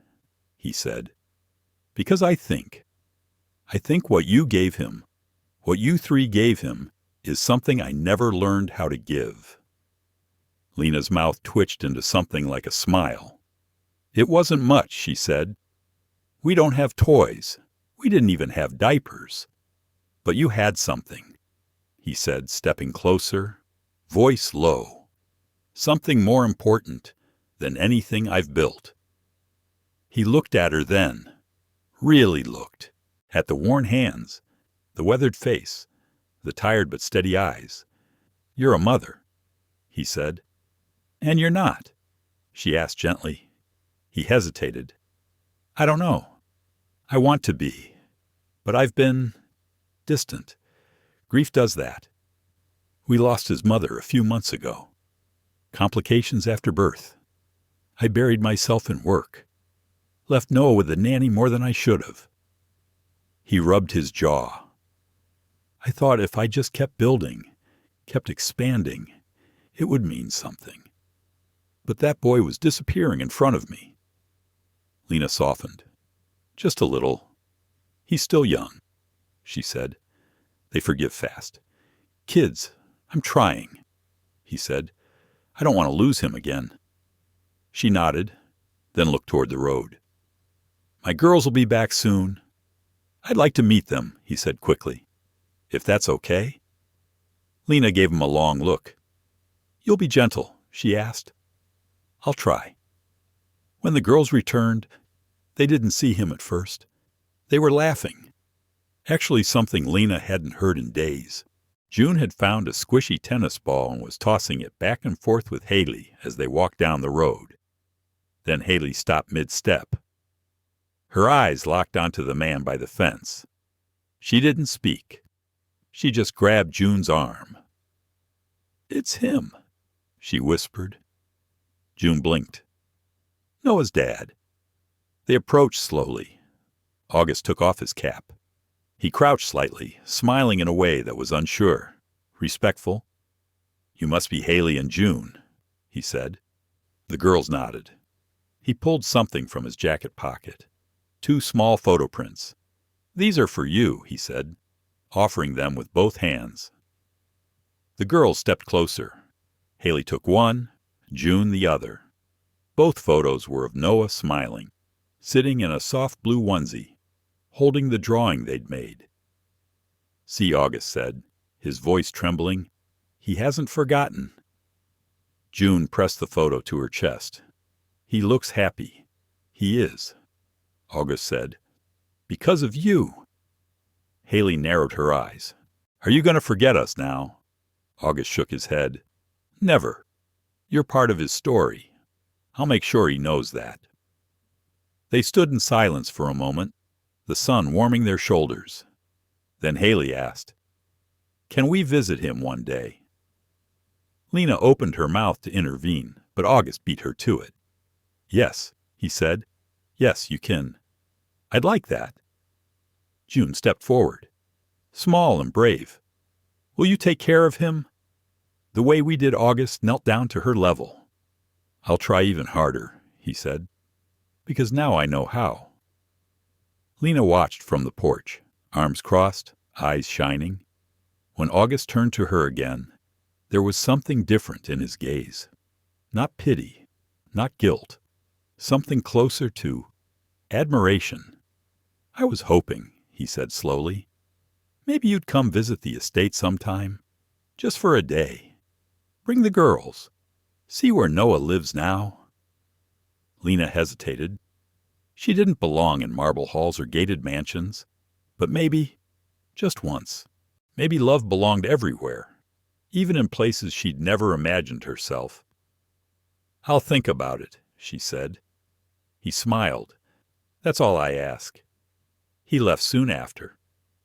he said, "because I think what you gave him, what you three gave him, is something I never learned how to give." Lena's mouth twitched into something like a smile. "It wasn't much," she said. "We don't have toys. We didn't even have diapers. But you had something," he said, stepping closer, voice low. "Something more important than anything I've built." He looked at her then, really looked, at the worn hands, the weathered face, the tired but steady eyes. "You're a mother," he said. "And you're not?" she asked gently. He hesitated. "I don't know. I want to be. But I've been distant. Grief does that. We lost his mother a few months ago. Complications after birth. I buried myself in work. Left Noah with a nanny more than I should have." He rubbed his jaw. "I thought if I just kept building, kept expanding, it would mean something. But that boy was disappearing in front of me." Lena softened. "Just a little. He's still young," she said. "They forgive fast. Kids, I'm trying," he said. "I don't want to lose him again." She nodded, then looked toward the road. "My girls will be back soon. I'd like to meet them," he said quickly. "If that's okay?" Lena gave him a long look. "You'll be gentle?" she asked. "I'll try." When the girls returned, they didn't see him at first. They were laughing. Actually, something Lena hadn't heard in days. June had found a squishy tennis ball and was tossing it back and forth with Hailey as they walked down the road. Then Hailey stopped mid-step. Her eyes locked onto the man by the fence. She didn't speak. She just grabbed June's arm. "It's him," she whispered. June blinked. "Noah's dad." They approached slowly. August took off his cap. He crouched slightly, smiling in a way that was unsure, respectful. "You must be Hailey and June," he said. The girls nodded. He pulled something from his jacket pocket. 2 small photo prints. "These are for you," he said, offering them with both hands. The girls stepped closer. Hailey took one, June the other. Both photos were of Noah smiling, sitting in a soft blue onesie, holding the drawing they'd made. "See," August said, his voice trembling. "He hasn't forgotten." June pressed the photo to her chest. "He looks happy." "He is," August said. "Because of you." Hailey narrowed her eyes. "Are you going to forget us now?" August shook his head. "Never. You're part of his story. I'll make sure he knows that." They stood in silence for a moment, the sun warming their shoulders. Then Hailey asked, "Can we visit him one day?" Lena opened her mouth to intervene, but August beat her to it. "Yes," he said. "Yes, you can. I'd like that." June stepped forward, small and brave. "Will you take care of him?" The way we did August knelt down to her level. "I'll try even harder," he said, "because now I know how." Lena watched from the porch, arms crossed, eyes shining. When August turned to her again, there was something different in his gaze. Not pity, not guilt, something closer to admiration. "I was hoping," he said slowly, "maybe you'd come visit the estate sometime, just for a day. Bring the girls. See where Noah lives now." Lena hesitated. She didn't belong in marble halls or gated mansions, but maybe, just once, maybe love belonged everywhere, even in places she'd never imagined herself. "I'll think about it," she said. He smiled. "That's all I ask." He left soon after,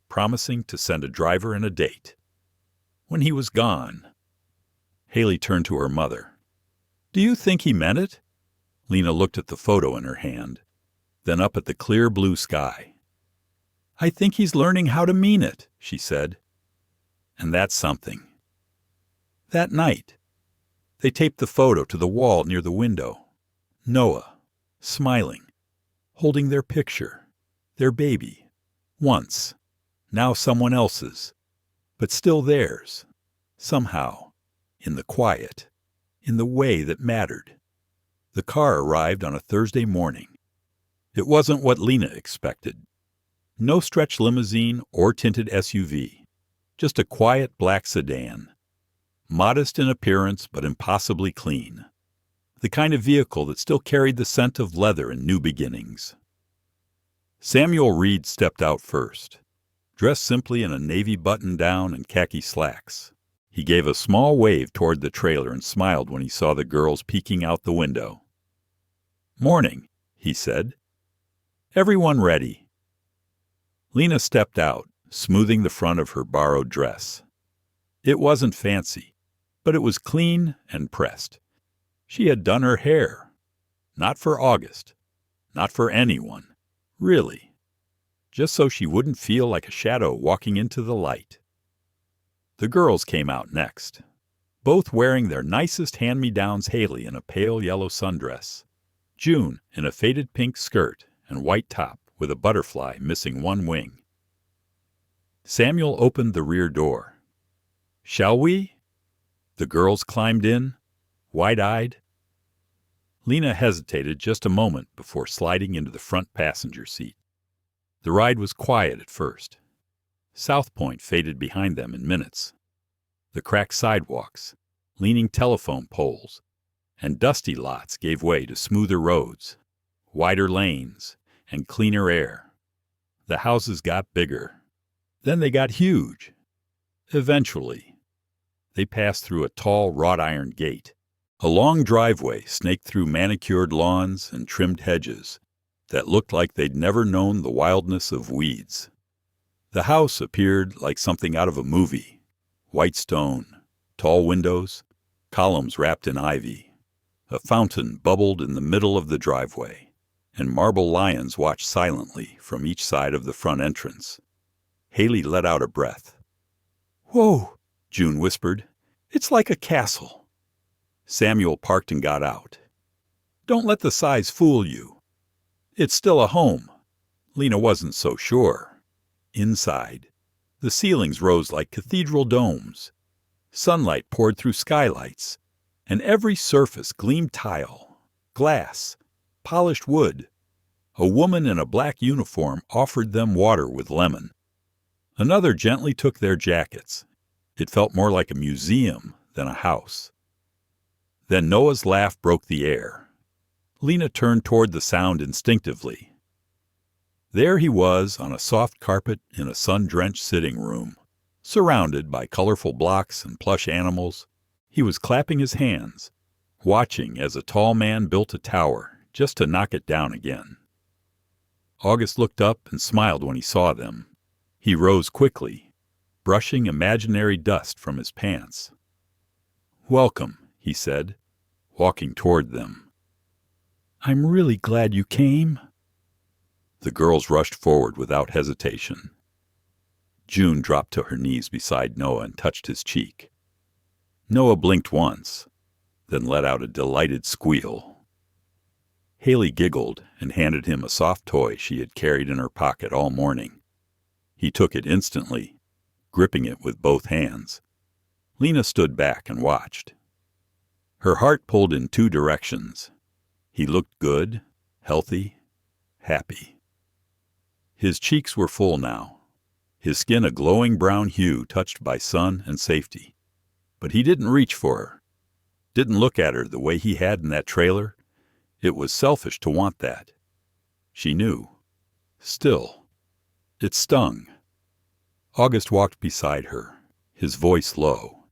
promising to send a driver and a date. When he was gone, Hailey turned to her mother. "Do you think he meant it?" Lena looked at the photo in her hand, then up at the clear blue sky. "I think he's learning how to mean it," she said. And that's something. That night, they taped the photo to the wall near the window. Noah, smiling, holding their picture, their baby. Once, now someone else's, but still theirs, somehow, in the quiet, in the way that mattered. The car arrived on a Thursday morning. It wasn't what Lena expected. No stretch limousine or tinted SUV, just a quiet black sedan. Modest in appearance but impossibly clean. The kind of vehicle that still carried the scent of leather and new beginnings. Samuel Reed stepped out first, dressed simply in a navy button-down and khaki slacks. He gave a small wave toward the trailer and smiled when he saw the girls peeking out the window. "Morning," he said. "Everyone ready?" Lena stepped out, smoothing the front of her borrowed dress. It wasn't fancy, but it was clean and pressed. She had done her hair. Not for August. Not for anyone. Really. Just so she wouldn't feel like a shadow walking into the light. The girls came out next, both wearing their nicest hand-me-downs. Hailey in a pale yellow sundress, June in a faded pink skirt and white top with a butterfly missing one wing. Samuel opened the rear door. "Shall we?" The girls climbed in, wide-eyed. Lena hesitated just a moment before sliding into the front passenger seat. The ride was quiet at first. South Point faded behind them in minutes. The cracked sidewalks, leaning telephone poles, and dusty lots gave way to smoother roads, wider lanes, and cleaner air. The houses got bigger. Then they got huge. Eventually, they passed through a tall wrought-iron gate. A long driveway snaked through manicured lawns and trimmed hedges that looked like they'd never known the wildness of weeds. The house appeared like something out of a movie. White stone, tall windows, columns wrapped in ivy. A fountain bubbled in the middle of the driveway, and marble lions watched silently from each side of the front entrance. Hailey let out a breath. "Whoa," June whispered. "It's like a castle." Samuel parked and got out. "Don't let the size fool you. It's still a home." Lena wasn't so sure. Inside, the ceilings rose like cathedral domes. Sunlight poured through skylights, and every surface gleamed tile, glass, polished wood. A woman in a black uniform offered them water with lemon. Another gently took their jackets. It felt more like a museum than a house. Then Noah's laugh broke the air. Lena turned toward the sound instinctively. There he was on a soft carpet in a sun-drenched sitting room, surrounded by colorful blocks and plush animals. He was clapping his hands, watching as a tall man built a tower just to knock it down again. August looked up and smiled when he saw them. He rose quickly, brushing imaginary dust from his pants. "Welcome," he said, walking toward them. "I'm really glad you came." The girls rushed forward without hesitation. June dropped to her knees beside Noah and touched his cheek. Noah blinked once, then let out a delighted squeal. Hailey giggled and handed him a soft toy she had carried in her pocket all morning. He took it instantly, gripping it with both hands. Lena stood back and watched. Her heart pulled in two directions. He looked good, healthy, happy. His cheeks were full now, his skin a glowing brown hue touched by sun and safety. But he didn't reach for her, didn't look at her the way he had in that trailer. It was selfish to want that. She knew. Still, it stung. August walked beside her, his voice low.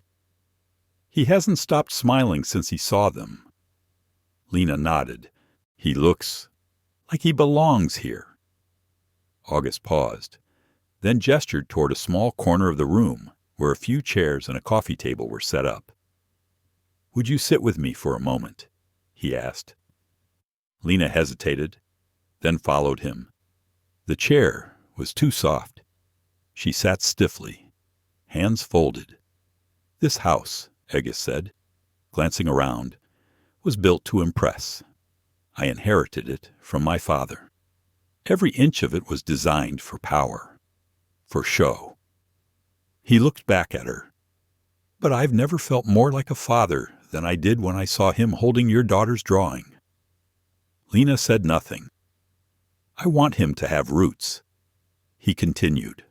"He hasn't stopped smiling since he saw them." Lena nodded. "He looks like he belongs here." August paused, then gestured toward a small corner of the room where a few chairs and a coffee table were set up. "Would you sit with me for a moment?" he asked. Lena hesitated, then followed him. The chair was too soft. She sat stiffly, hands folded. "This house," August said, glancing around, "was built to impress. I inherited it from my father. Every inch of it was designed for power, for show." He looked back at her. "But I've never felt more like a father than I did when I saw him holding your daughter's drawing." Lena said nothing. "I want him to have roots," he continued.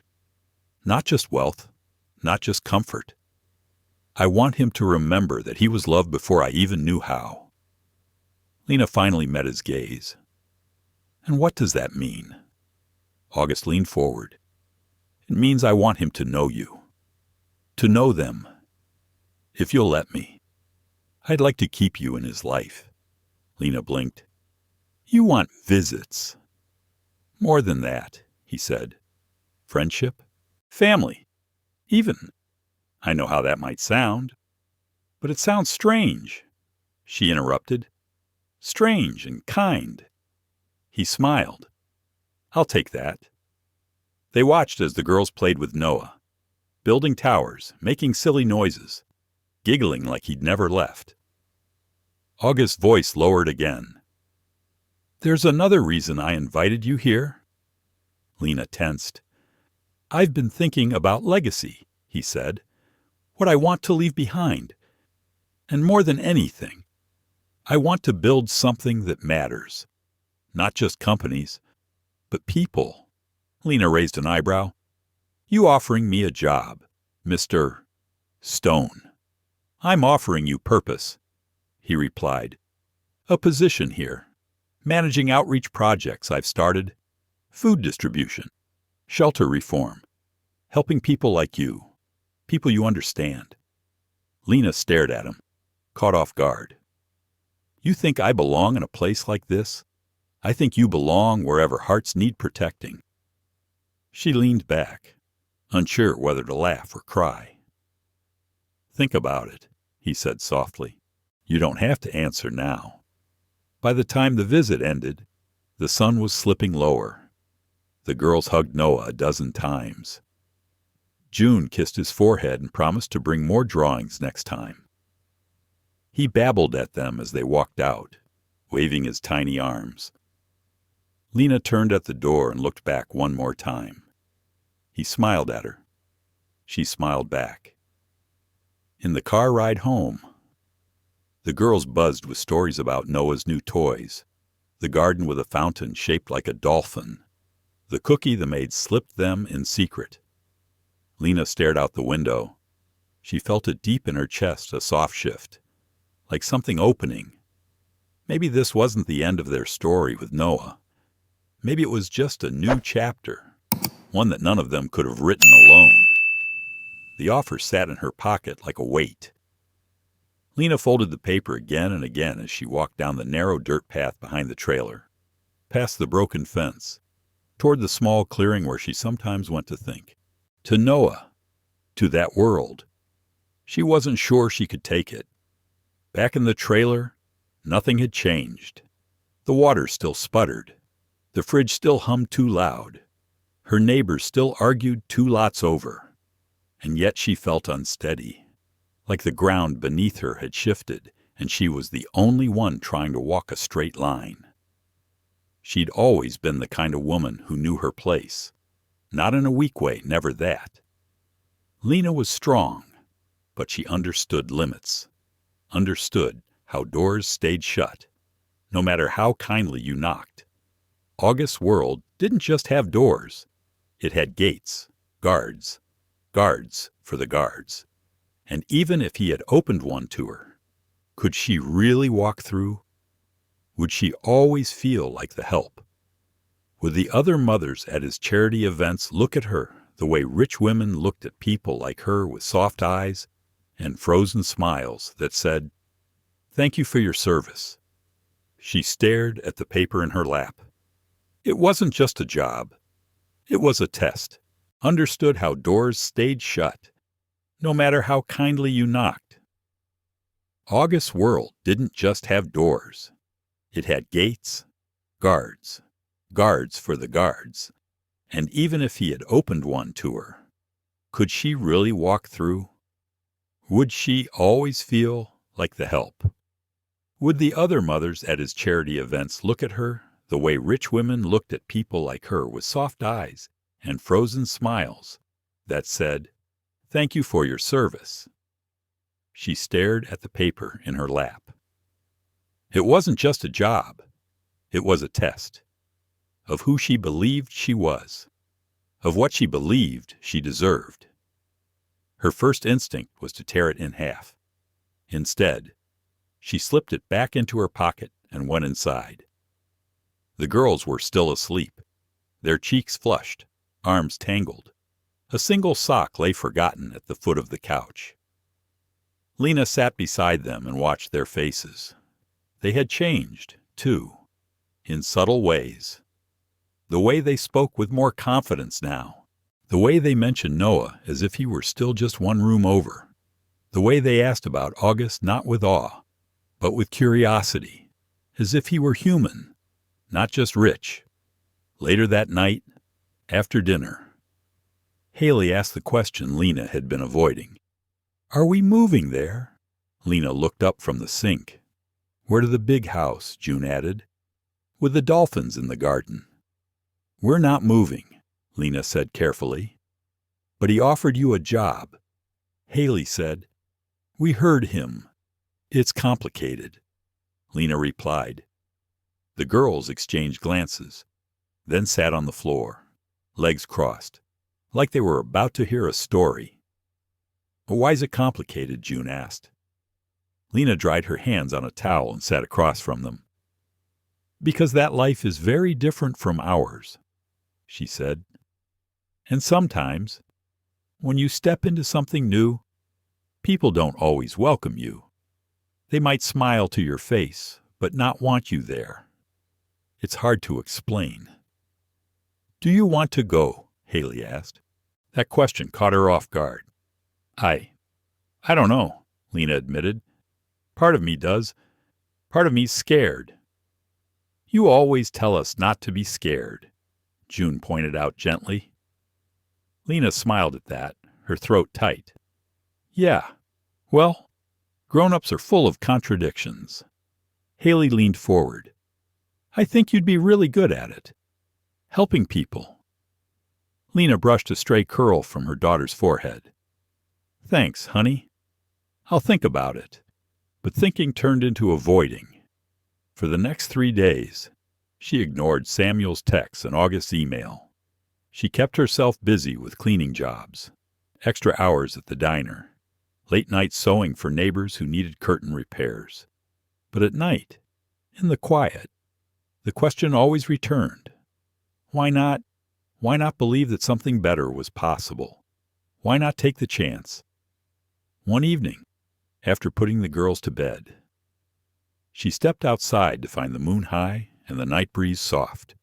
"Not just wealth, not just comfort. I want him to remember that he was loved before I even knew how." Lena finally met his gaze. "And what does that mean?" August leaned forward. "It means I want him to know you. To know them. If you'll let me. I'd like to keep you in his life." Lena blinked. "You want visits." "More than that," he said. "Friendship? Family? Even. I know how that might sound. But it sounds strange," she interrupted. "Strange and kind." He smiled. "I'll take that." They watched as the girls played with Noah, building towers, making silly noises, giggling like he'd never left. August's voice lowered again. "There's another reason I invited you here." Lena tensed. "I've been thinking about legacy," he said. "What I want to leave behind. And more than anything, I want to build something that matters. Not just companies, but people." Lena raised an eyebrow. "You offering me a job, Mr. Stone." "I'm offering you purpose," he replied. "A position here, managing outreach projects I've started, food distribution, shelter reform, helping people like you, people you understand." Lena stared at him, caught off guard. "You think I belong in a place like this? I think you belong wherever hearts need protecting." She leaned back, unsure whether to laugh or cry. "Think about it," he said softly. "You don't have to answer now. By the time the visit ended, The sun was slipping lower. The girls hugged Noah a dozen times. June kissed his forehead and promised to bring more drawings next time. He babbled at them as they walked out, waving his tiny arms. Lena turned at the door and looked back one more time. He smiled at her. She smiled back. In the car ride home, the girls buzzed with stories about Noah's new toys, the garden with a fountain shaped like a dolphin, the cookie the maid slipped them in secret. Lena stared out the window. She felt it deep in her chest, a soft shift, like something opening. Maybe this wasn't the end of their story with Noah. Maybe it was just a new chapter, one that none of them could have written alone. The offer sat in her pocket like a weight. Lena folded the paper again and again as she walked down the narrow dirt path behind the trailer, past the broken fence, toward the small clearing where she sometimes went to think. To Noah, to that world. She wasn't sure she could take it. Back in the trailer, nothing had changed. The water still sputtered. The fridge still hummed too loud. Her neighbors still argued 2 lots over. And yet she felt unsteady, like the ground beneath her had shifted, and she was the only one trying to walk a straight line. She'd always been the kind of woman who knew her place. Not in a weak way, never that. Lena was strong, but she understood limits, understood how doors stayed shut, no matter how kindly you knocked. August's world didn't just have doors. It had gates, guards for the guards. And even if he had opened one to her, could she really walk through? Would she always feel like the help? Would the other mothers at his charity events look at her the way rich women looked at people like her with soft eyes and frozen smiles that said, "Thank you for your service"? She stared at the paper in her lap. It wasn't just a job. It was a test. Understood how doors stayed shut, no matter how kindly you knocked. August's world didn't just have doors. It had gates, guards for the guards. And even if he had opened one to her, could she really walk through? Would she always feel like the help? Would the other mothers at his charity events look at her the way rich women looked at people like her with soft eyes and frozen smiles that said, "Thank you for your service"? She stared at the paper in her lap. It wasn't just a job. It was a test of who she believed she was, of what she believed she deserved. Her first instinct was to tear it in half. Instead, she slipped it back into her pocket and went inside. The girls were still asleep, their cheeks flushed, arms tangled. A single sock lay forgotten at the foot of the couch. Lena sat beside them and watched their faces. They had changed, too, in subtle ways. The way they spoke with more confidence now. The way they mentioned Noah as if he were still just one room over. The way they asked about August not with awe, but with curiosity, as if he were human, not just rich. Later that night, after dinner, Hailey asked the question Lena had been avoiding. "Are we moving there?" Lena looked up from the sink. "Where to the big house," June added, "with the dolphins in the garden." "We're not moving," Lena said carefully. "But he offered you a job." Hailey said, "We heard him. It's complicated," Lena replied. The girls exchanged glances, then sat on the floor, legs crossed, like they were about to hear a story. "Why's it complicated?" June asked. Lena dried her hands on a towel and sat across from them. "Because that life is very different from ours," she said. "And sometimes, when you step into something new, people don't always welcome you. They might smile to your face, but not want you there. It's hard to explain." "Do you want to go?" Hailey asked. That question caught her off guard. I don't know," Lena admitted. "Part of me does. Part of me's scared." You always tell us not to be scared, June pointed out gently. Lena smiled at that, her throat tight. Yeah, well, grown-ups are full of contradictions. Hailey leaned forward. I think you'd be really good at it. Helping people. Lena brushed a stray curl from her daughter's forehead. Thanks, honey. I'll think about it. But thinking turned into avoiding. For the next 3 days, she ignored Samuel's texts and August's email. She kept herself busy with cleaning jobs, extra hours at the diner, late-night sewing for neighbors who needed curtain repairs. But at night, in the quiet, the question always returned. Why not believe that something better was possible? Why not take the chance? One evening, after putting the girls to bed, she stepped outside to find the moon high and the night breeze soft.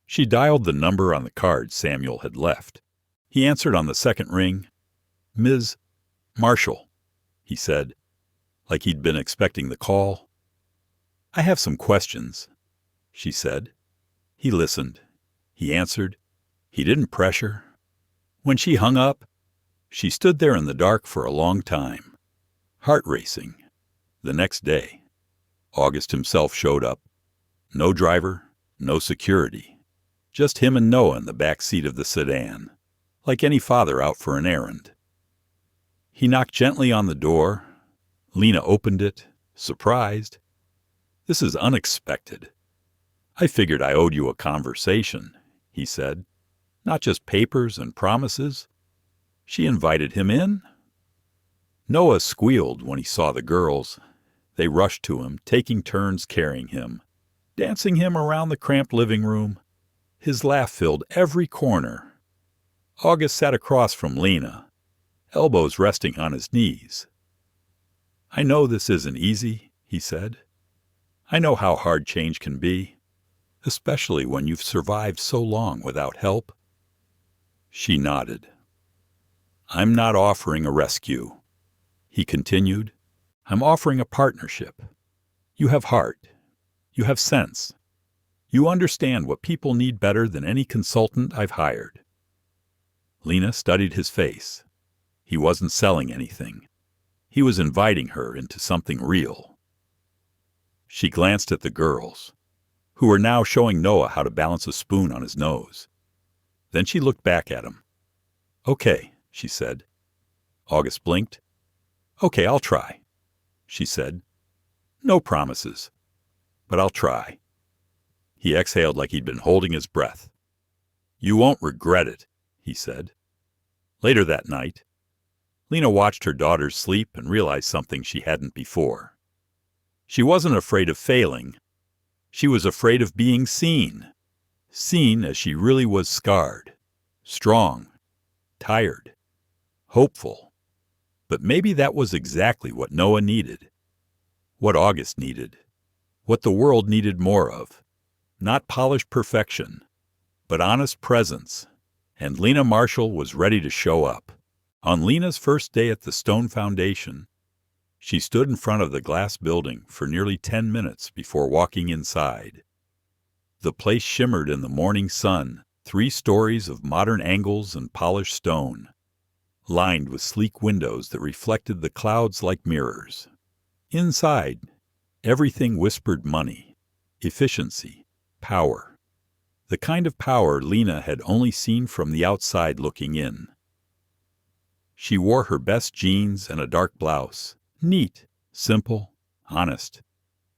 She dialed the number on the card Samuel had left. He answered on the second ring. Ms. Marshall, he said, like he'd been expecting the call. I have some questions, she said. He listened. He answered. He didn't pressure. When she hung up, she stood there in the dark for a long time, heart racing. The next day, August himself showed up. No driver, no security. Just him and Noah in the back seat of the sedan, like any father out for an errand. He knocked gently on the door. Lena opened it, surprised. This is unexpected. I figured I owed you a conversation, he said. Not just papers and promises. She invited him in. Noah squealed when he saw the girls. They rushed to him, taking turns carrying him, dancing him around the cramped living room. His laugh filled every corner. August sat across from Lena, elbows resting on his knees. I know this isn't easy, he said. I know how hard change can be, especially when you've survived so long without help. She nodded. I'm not offering a rescue, he continued. I'm offering a partnership. You have heart. You have sense. You understand what people need better than any consultant I've hired. Lena studied his face. He wasn't selling anything. He was inviting her into something real. She glanced at the girls, who were now showing Noah how to balance a spoon on his nose. Then she looked back at him. Okay, she said. August blinked. Okay, I'll try, she said. No promises, but I'll try. He exhaled like he'd been holding his breath. You won't regret it, he said. Later that night, Lena watched her daughters sleep and realized something she hadn't before. She wasn't afraid of failing. She was afraid of being seen. Seen as she really was scarred, strong, tired, hopeful. But maybe that was exactly what Noah needed, what August needed, what the world needed more of. Not polished perfection, but honest presence. And Lena Marshall was ready to show up. On Lena's first day at the Stone Foundation, she stood in front of the glass building for nearly 10 minutes before walking inside. The place shimmered in the morning sun, 3 stories of modern angles and polished stone, lined with sleek windows that reflected the clouds like mirrors. Inside, everything whispered money, efficiency, power. The kind of power Lena had only seen from the outside looking in. She wore her best jeans and a dark blouse, neat, simple, honest.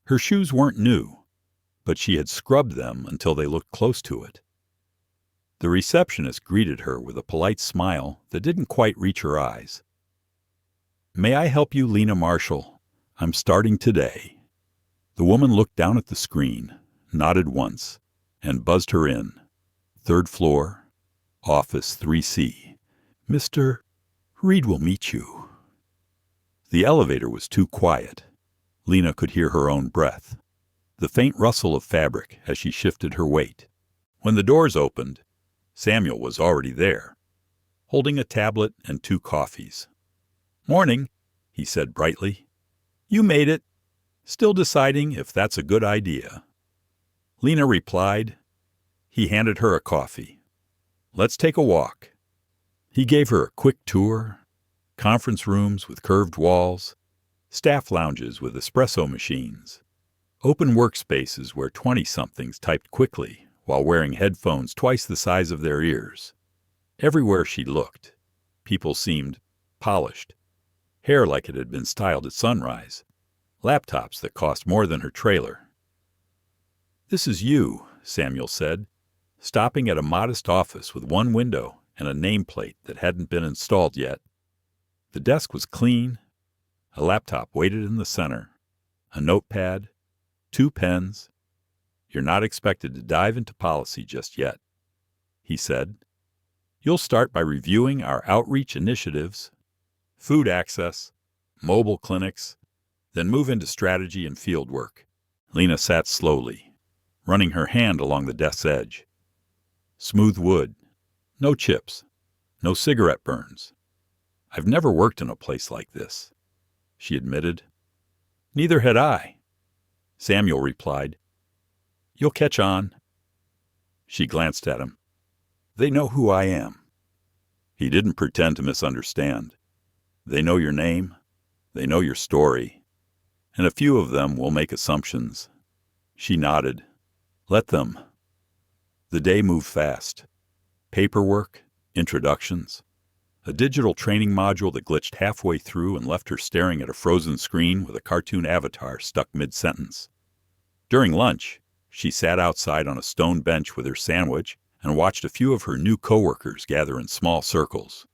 Her shoes weren't new, but she had scrubbed them until they looked close to it. The receptionist greeted her with a polite smile that didn't quite reach her eyes. May I help you, Lena Marshall? I'm starting today. The woman looked down at the screen, nodded once, and buzzed her in. 3rd floor, office 3C. Mr. Reed will meet you. The elevator was too quiet. Lena could hear her own breath, the faint rustle of fabric as she shifted her weight. When the doors opened, Samuel was already there, holding a tablet and 2 coffees. Morning, he said brightly. You made it. Still deciding if that's a good idea. Lena replied. He handed her a coffee. Let's take a walk. He gave her a quick tour. Conference rooms with curved walls, staff lounges with espresso machines, open workspaces where 20-somethings typed quickly while wearing headphones twice the size of their ears. Everywhere she looked, people seemed polished, hair like it had been styled at sunrise, laptops that cost more than her trailer. "This is you," Samuel said, stopping at a modest office with one window and a nameplate that hadn't been installed yet. The desk was clean. A laptop waited in the center. A notepad, 2 pens. "You're not expected to dive into policy just yet," he said. "You'll start by reviewing our outreach initiatives, food access, mobile clinics, then move into strategy and field work." Lena sat slowly, running her hand along the desk's edge. Smooth wood, no chips, no cigarette burns. "I've never worked in a place like this," she admitted. "Neither had I," Samuel replied. "You'll catch on." She glanced at him. "They know who I am." He didn't pretend to misunderstand. "They know your name, they know your story, and a few of them will make assumptions." She nodded. "Let them." The day moved fast. Paperwork, introductions, a digital training module that glitched halfway through and left her staring at a frozen screen with a cartoon avatar stuck mid-sentence. During lunch, she sat outside on a stone bench with her sandwich and watched a few of her new coworkers gather in small circles.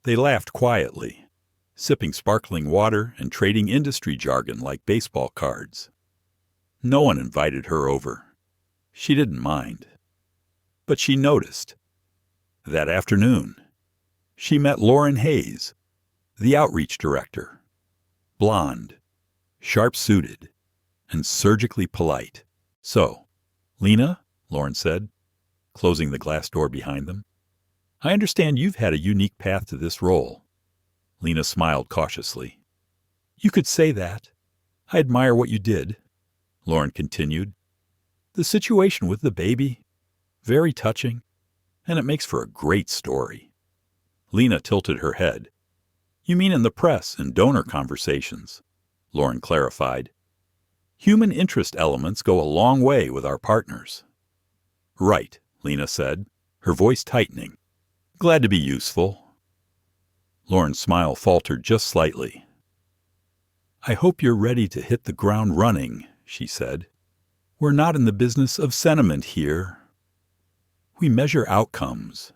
They laughed quietly, sipping sparkling water and trading industry jargon like baseball cards. No one invited her over. She didn't mind. But she noticed. That afternoon, she met Lauren Hayes, the outreach director. Blonde, sharp-suited, and surgically polite. "So, Lena," Lauren said, closing the glass door behind them, "I understand you've had a unique path to this role." Lena smiled cautiously. "You could say that. I admire what you did," Lauren continued. "The situation with the baby, very touching, and it makes for a great story." Lena tilted her head. "You mean in the press and donor conversations," Lauren clarified. "Human interest elements go a long way with our partners." "Right," Lena said, her voice tightening. "Glad to be useful." Lauren's smile faltered just slightly. "I hope you're ready to hit the ground running," she said. "We're not in the business of sentiment here. We measure outcomes."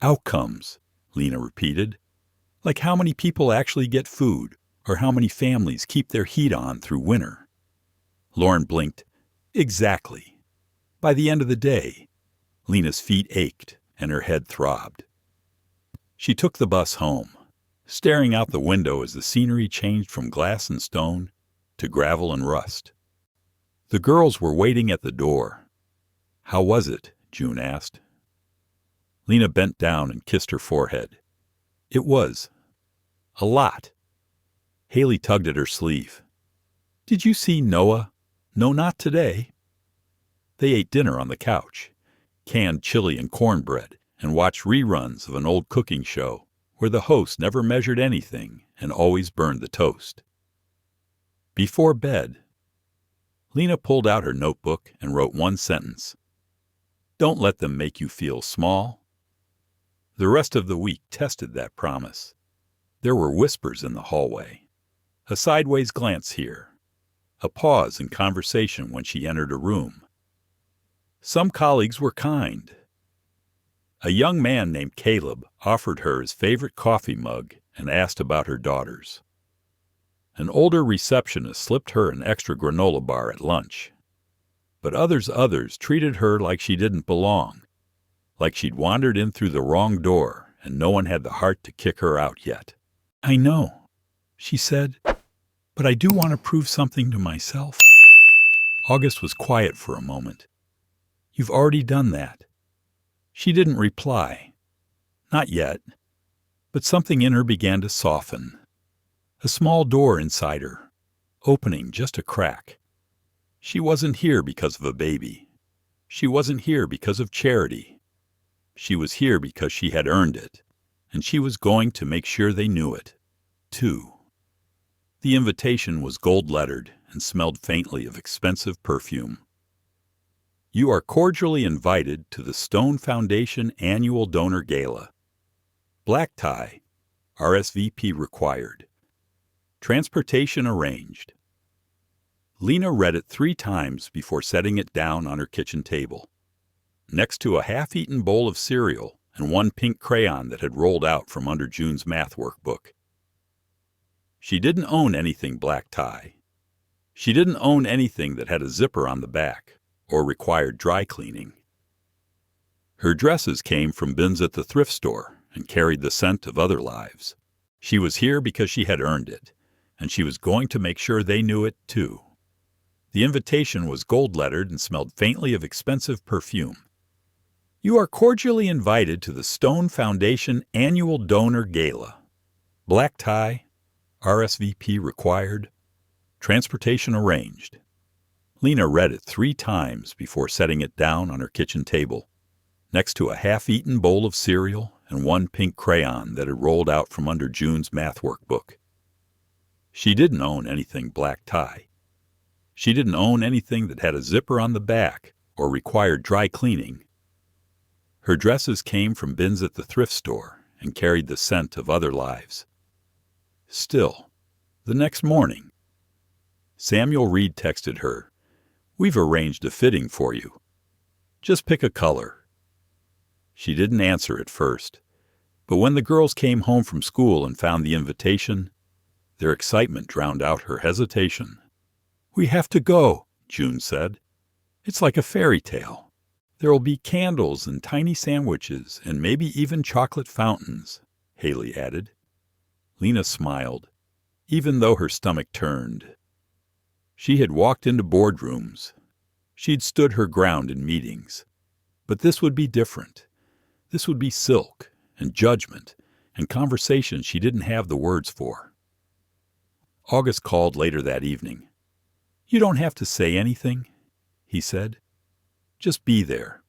"Outcomes," Lena repeated, "like how many people actually get food or how many families keep their heat on through winter." Lauren blinked. "Exactly." By the end of the day, Lena's feet ached and her head throbbed. She took the bus home, staring out the window as the scenery changed from glass and stone to gravel and rust. The girls were waiting at the door. "How was it?" June asked. Lena bent down and kissed her forehead. "It was. A lot." Hailey tugged at her sleeve. "Did you see Noah? No, not today." They ate dinner on the couch, canned chili and cornbread, and watched reruns of an old cooking show where the host never measured anything and always burned the toast. Before bed, Lena pulled out her notebook and wrote one sentence. "Don't let them make you feel small." The rest of the week tested that promise. There were whispers in the hallway, a sideways glance here, a pause in conversation when she entered a room. Some colleagues were kind. A young man named Caleb offered her his favorite coffee mug and asked about her daughters. An older receptionist slipped her an extra granola bar at lunch. But others treated her like she didn't belong, like she'd wandered in through the wrong door and no one had the heart to kick her out yet. "I know," she said, "but I do want to prove something to myself." August was quiet for a moment. "You've already done that." She didn't reply. Not yet. But something in her began to soften. A small door inside her, opening just a crack. She wasn't here because of a baby. She wasn't here because of charity. She was here because she had earned it, and she was going to make sure they knew it, too. The invitation was gold-lettered and smelled faintly of expensive perfume. You are cordially invited to the Stone Foundation Annual Donor Gala. Black tie, RSVP required. Transportation arranged. Lena read it 3 times before setting it down on her kitchen table, next to a half-eaten bowl of cereal and one pink crayon that had rolled out from under June's math workbook. She didn't own anything black tie. She didn't own anything that had a zipper on the back or required dry cleaning. Her dresses came from bins at the thrift store and carried the scent of other lives. She was here because she had earned it, and she was going to make sure they knew it, too. The invitation was gold-lettered and smelled faintly of expensive perfume. You are cordially invited to the Stone Foundation Annual Donor Gala. Black tie, RSVP required. Transportation arranged. Lena read it 3 times before setting it down on her kitchen table, next to a half-eaten bowl of cereal and one pink crayon that had rolled out from under June's math workbook. She didn't own anything black tie. She didn't own anything that had a zipper on the back or required dry cleaning. Her dresses came from bins at the thrift store and carried the scent of other lives. Still, the next morning, Samuel Reed texted her, "We've arranged a fitting for you. Just pick a color." She didn't answer at first, but when the girls came home from school and found the invitation, their excitement drowned out her hesitation. "We have to go," June said. "It's like a fairy tale. There will be candles and tiny sandwiches and maybe even chocolate fountains," Hailey added. Lena smiled, even though her stomach turned. She had walked into boardrooms. She'd stood her ground in meetings. But this would be different. This would be silk and judgment and conversations she didn't have the words for. August called later that evening. "You don't have to say anything," he said. "Just be there.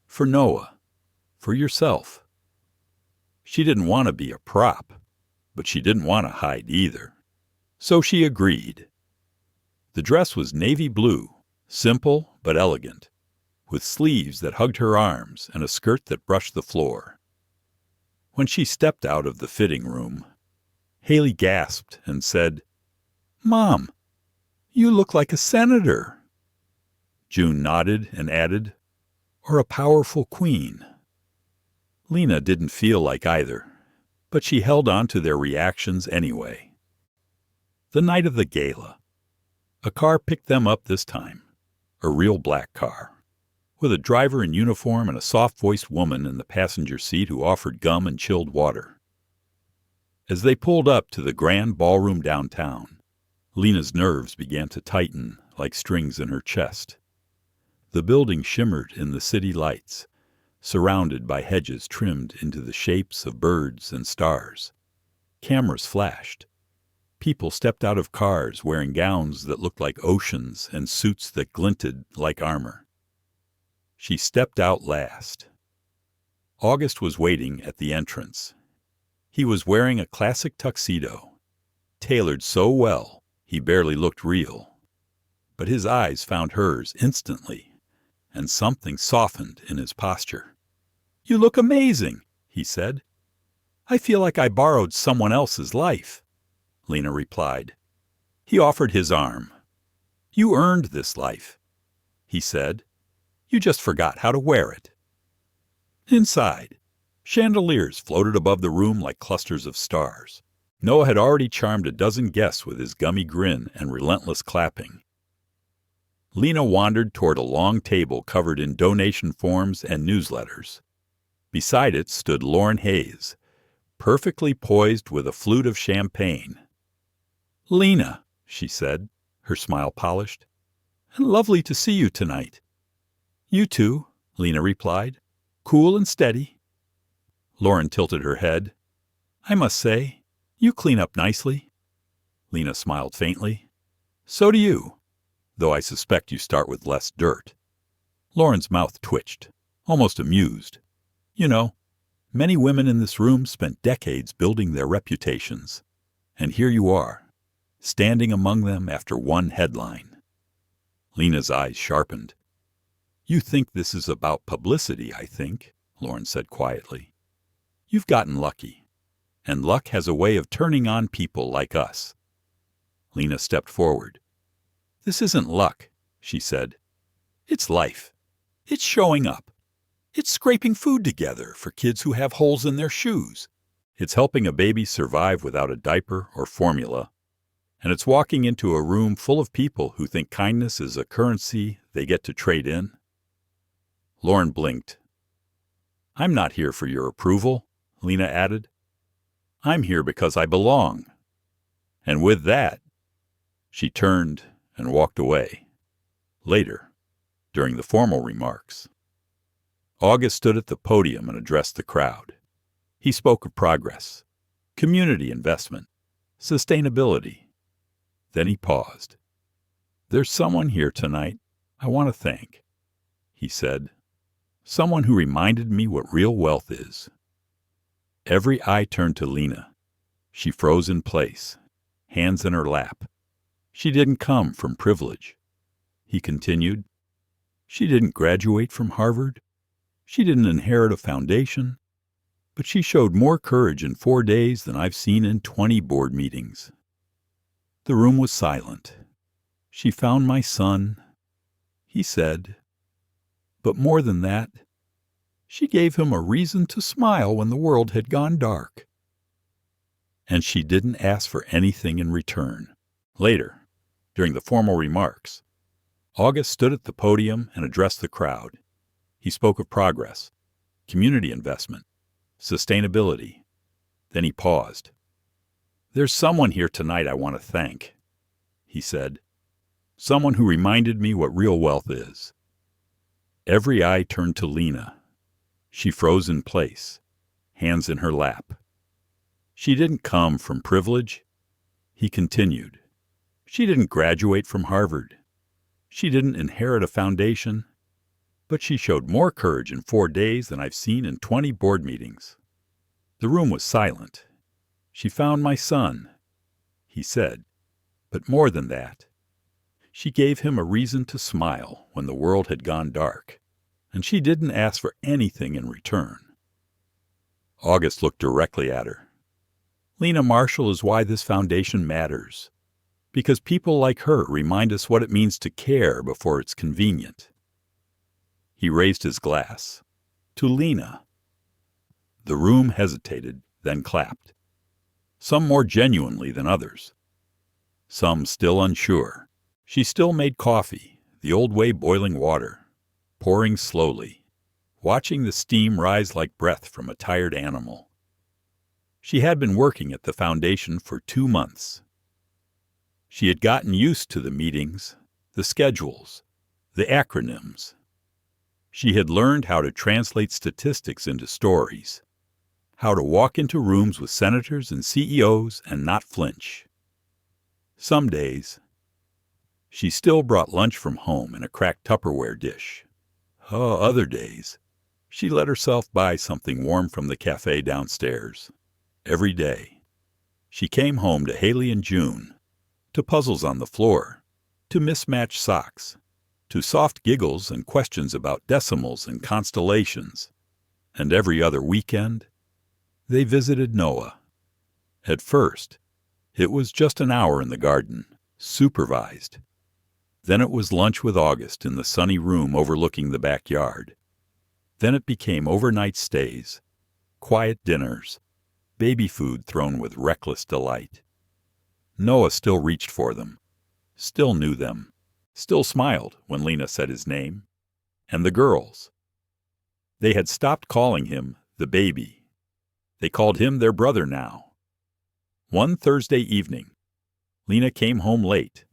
For Noah. For yourself." She didn't want to be a prop, but she didn't want to hide either. So she agreed. The dress was navy blue, simple but elegant, with sleeves that hugged her arms and a skirt that brushed the floor. When she stepped out of the fitting room, Hailey gasped and said, "Mom, you look like a senator." June nodded and added, "Or a powerful queen." Lena didn't feel like either, but she held on to their reactions anyway. The night of the gala. A car picked them up this time, a real black car, with a driver in uniform and a soft-voiced woman in the passenger seat who offered gum and chilled water. As they pulled up to the grand ballroom downtown, Lena's nerves began to tighten like strings in her chest. The building shimmered in the city lights, surrounded by hedges trimmed into the shapes of birds and stars. Cameras flashed. People stepped out of cars wearing gowns that looked like oceans and suits that glinted like armor. She stepped out last. August was waiting at the entrance. He was wearing a classic tuxedo, tailored so well he barely looked real. But his eyes found hers instantly, and something softened in his posture. "You look amazing," he said. "I feel like I borrowed someone else's life," Lena replied. He offered his arm. "You earned this life," he said. "You just forgot how to wear it." Inside, chandeliers floated above the room like clusters of stars. Noah had already charmed a dozen guests with his gummy grin and relentless clapping. Lena wandered toward a long table covered in donation forms and newsletters. Beside it stood Lauren Hayes, perfectly poised with a flute of champagne. "Lena," she said, her smile polished, "and lovely to see you tonight." "You too," Lena replied, cool and steady. Lauren tilted her head. "I must say, you clean up nicely." Lena smiled faintly. "So do you." though I suspect you start with less dirt. Lauren's mouth twitched, almost amused. You know, many women in this room spent decades building their reputations. And here you are, standing among them after one headline. Lena's eyes sharpened. You think this is about publicity, I think, Lauren said quietly. You've gotten lucky, and luck has a way of turning on people like us. Lena stepped forward. This isn't luck, she said. It's life. It's showing up. It's scraping food together for kids who have holes in their shoes. It's helping a baby survive without a diaper or formula. And it's walking into a room full of people who think kindness is a currency they get to trade in. Lauren blinked. I'm not here for your approval, Lena added. I'm here because I belong. And with that, she turned and walked away. Later, during the formal remarks, August stood at the podium and addressed the crowd. He spoke of progress, community investment, sustainability. Then he paused. There's someone here tonight I want to thank, he said. Someone who reminded me what real wealth is. Every eye turned to Lena. She froze in place, hands in her lap. She didn't come from privilege. He continued. She didn't graduate from Harvard. She didn't inherit a foundation. But she showed more courage in 4 days than I've seen in 20 board meetings. The room was silent. She found my son, he said. But more than that, she gave him a reason to smile when the world had gone dark. And she didn't ask for anything in return. Later, during the formal remarks, August stood at the podium and addressed the crowd. He spoke of progress, community investment, sustainability. Then he paused. There's someone here tonight I want to thank, he said. Someone who reminded me what real wealth is. Every eye turned to Lena. She froze in place, hands in her lap. She didn't come from privilege, he continued. She didn't graduate from Harvard. She didn't inherit a foundation. But she showed more courage in 4 days than I've seen in 20 board meetings. The room was silent. She found my son, he said. But more than that, she gave him a reason to smile when the world had gone dark, and she didn't ask for anything in return. August looked directly at her. Lena Marshall is why this foundation matters, because people like her remind us what it means to care before it's convenient. He raised his glass. To Lena. The room hesitated, then clapped. Some more genuinely than others. Some still unsure. She still made coffee, the old way boiling water, pouring slowly, watching the steam rise like breath from a tired animal. She had been working at the foundation for 2 months. She had gotten used to the meetings, the schedules, the acronyms. She had learned how to translate statistics into stories, how to walk into rooms with senators and CEOs and not flinch. Some days, she still brought lunch from home in a cracked Tupperware dish. Other days, she let herself buy something warm from the cafe downstairs. Every day, she came home to Hailey and June, to puzzles on the floor, to mismatched socks, to soft giggles and questions about decimals and constellations. And every other weekend, they visited Noah. At first, it was just an hour in the garden, supervised. Then it was lunch with August in the sunny room overlooking the backyard. Then it became overnight stays, quiet dinners, baby food thrown with reckless delight. Noah still reached for them, still knew them, still smiled when Lena said his name. And the girls. They had stopped calling him the baby. They called him their brother now. One Thursday evening, Lena came home late.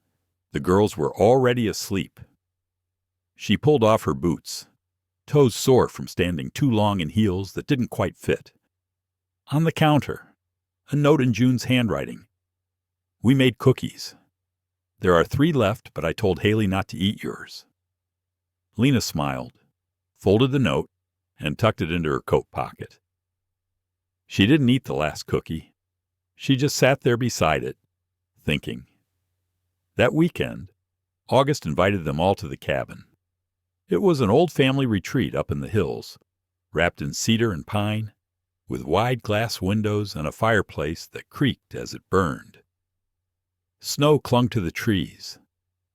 The girls were already asleep. She pulled off her boots, toes sore from standing too long in heels that didn't quite fit. On the counter, a note in June's handwriting. We made cookies. There are 3 left, but I told Hailey not to eat yours." Lena smiled, folded the note, and tucked it into her coat pocket. She didn't eat the last cookie. She just sat there beside it, thinking. That weekend, August invited them all to the cabin. It was an old family retreat up in the hills, wrapped in cedar and pine, with wide glass windows and a fireplace that creaked as it burned. Snow clung to the trees.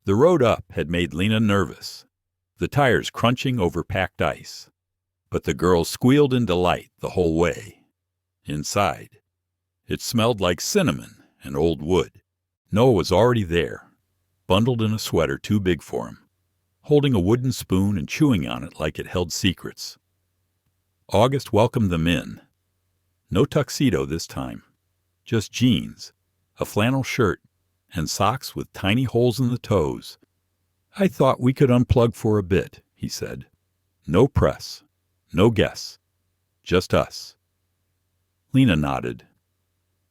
The road up had made Lena nervous, the tires crunching over packed ice. But the girls squealed in delight the whole way. Inside, it smelled like cinnamon and old wood. Noah was already there, bundled in a sweater too big for him, holding a wooden spoon and chewing on it like it held secrets. August welcomed them in. No tuxedo this time, just jeans, a flannel shirt, and socks with tiny holes in the toes. "I thought we could unplug for a bit," he said. "No press, no guests, just us." Lena nodded.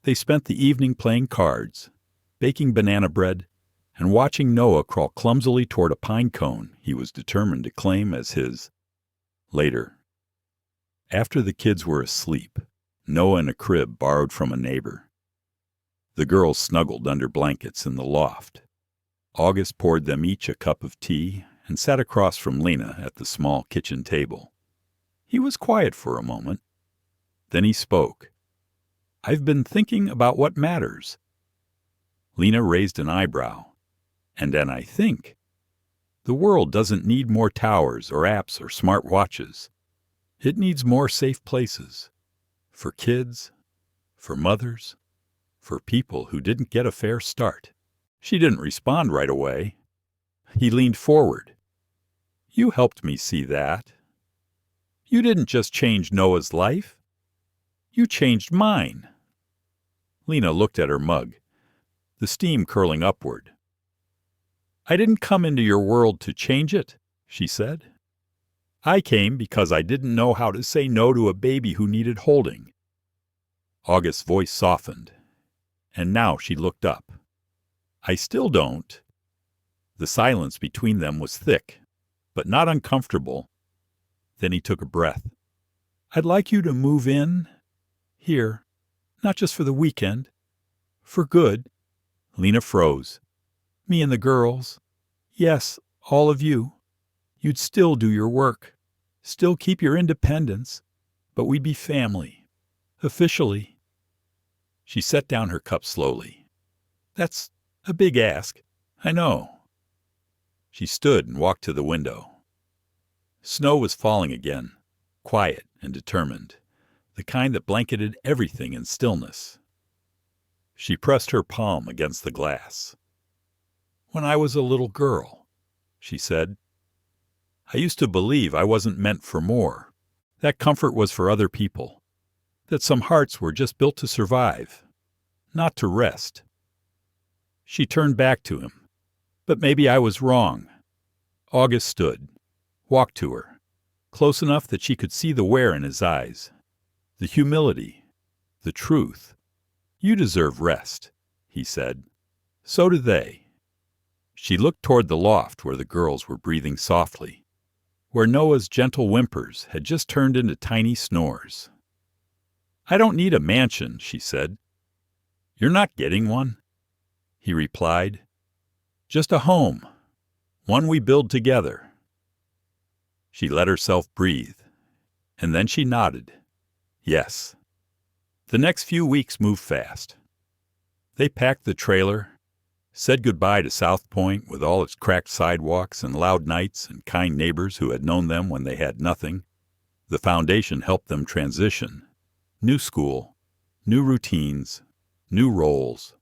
They spent the evening playing cards, baking banana bread, and watching Noah crawl clumsily toward a pine cone he was determined to claim as his. Later, after the kids were asleep, Noah in a crib borrowed from a neighbor. The girls snuggled under blankets in the loft. August poured them each a cup of tea and sat across from Lena at the small kitchen table. He was quiet for a moment. Then he spoke. "I've been thinking about what matters." Lena raised an eyebrow. "And then I think. The world doesn't need more towers or apps or smart watches. It needs more safe places. For kids, for mothers, for people who didn't get a fair start." She didn't respond right away. He leaned forward. "You helped me see that. You didn't just change Noah's life. You changed mine." Lena looked at her mug, the steam curling upward. "I didn't come into your world to change it," she said. "I came because I didn't know how to say no to a baby who needed holding." August's voice softened, and now she looked up. "I still don't." The silence between them was thick, but not uncomfortable. Then he took a breath. "I'd like you to move in here, not just for the weekend, for good." Lena froze. "Me and the girls. Yes, all of you. You'd still do your work, still keep your independence, but we'd be family. Officially." She set down her cup slowly. "That's a big ask, I know." She stood and walked to the window. Snow was falling again, quiet and determined, the kind that blanketed everything in stillness. She pressed her palm against the glass. "When I was a little girl," she said, "I used to believe I wasn't meant for more, that comfort was for other people, that some hearts were just built to survive, not to rest." She turned back to him. "But maybe I was wrong." August stood, walked to her, close enough that she could see the wear in his eyes, the humility, the truth. "You deserve rest," he said. "So do they." She looked toward the loft where the girls were breathing softly, where Noah's gentle whimpers had just turned into tiny snores. "I don't need a mansion," she said. "You're not getting one," he replied. "Just a home, one we build together." She let herself breathe, and then she nodded. Yes. The next few weeks moved fast. They packed the trailer, said goodbye to South Point with all its cracked sidewalks and loud nights and kind neighbors who had known them when they had nothing. The foundation helped them transition. New school, new routines, new roles.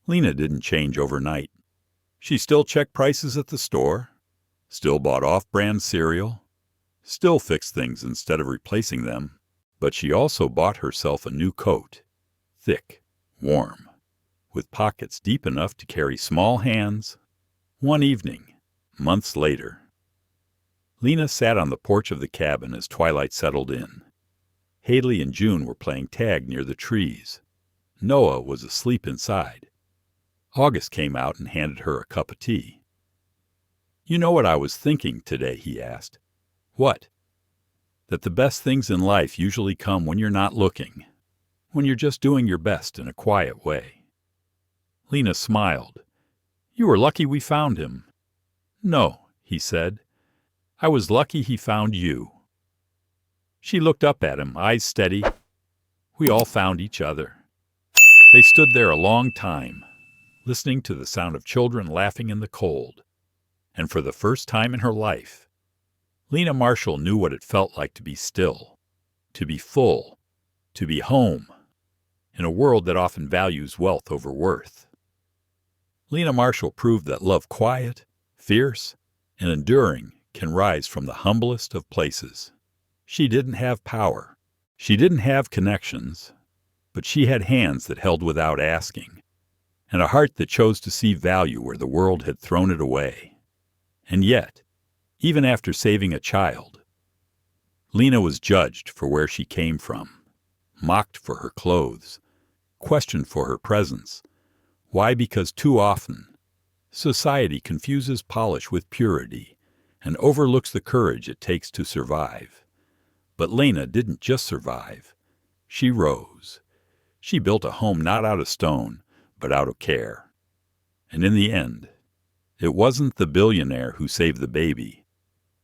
Lena didn't change overnight. She still checked prices at the store, still bought off-brand cereal, still fixed things instead of replacing them, but she also bought herself a new coat, thick, warm, with pockets deep enough to carry small hands. One evening, months later, Lena sat on the porch of the cabin as twilight settled in. Hailey and June were playing tag near the trees. Noah was asleep inside. August came out and handed her a cup of tea. "You know what I was thinking today?" he asked. "What?" "That the best things in life usually come when you're not looking, when you're just doing your best in a quiet way." Lena smiled. "You were lucky we found him." "No," he said. "I was lucky he found you." She looked up at him, eyes steady. "We all found each other." They stood there a long time, listening to the sound of children laughing in the cold. And for the first time in her life, Lena Marshall knew what it felt like to be still, to be full, to be home, in a world that often values wealth over worth. Lena Marshall proved that love quiet, fierce, and enduring can rise from the humblest of places. She didn't have power. She didn't have connections. But she had hands that held without asking, and a heart that chose to see value where the world had thrown it away. And yet, even after saving a child, Lena was judged for where she came from, mocked for her clothes, questioned for her presence. Why? Because too often, society confuses polish with purity and overlooks the courage it takes to survive. But Lena didn't just survive. She rose. She built a home not out of stone, but out of care. And in the end, it wasn't the billionaire who saved the baby.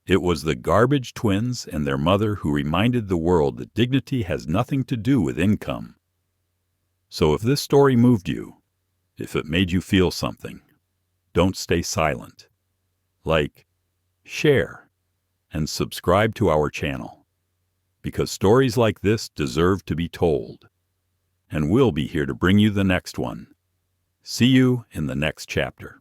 It was the garbage twins and their mother who reminded the world that dignity has nothing to do with income. So if this story moved you, if it made you feel something, don't stay silent. Like, share, and subscribe to our channel, because stories like this deserve to be told. And we'll be here to bring you the next one. See you in the next chapter.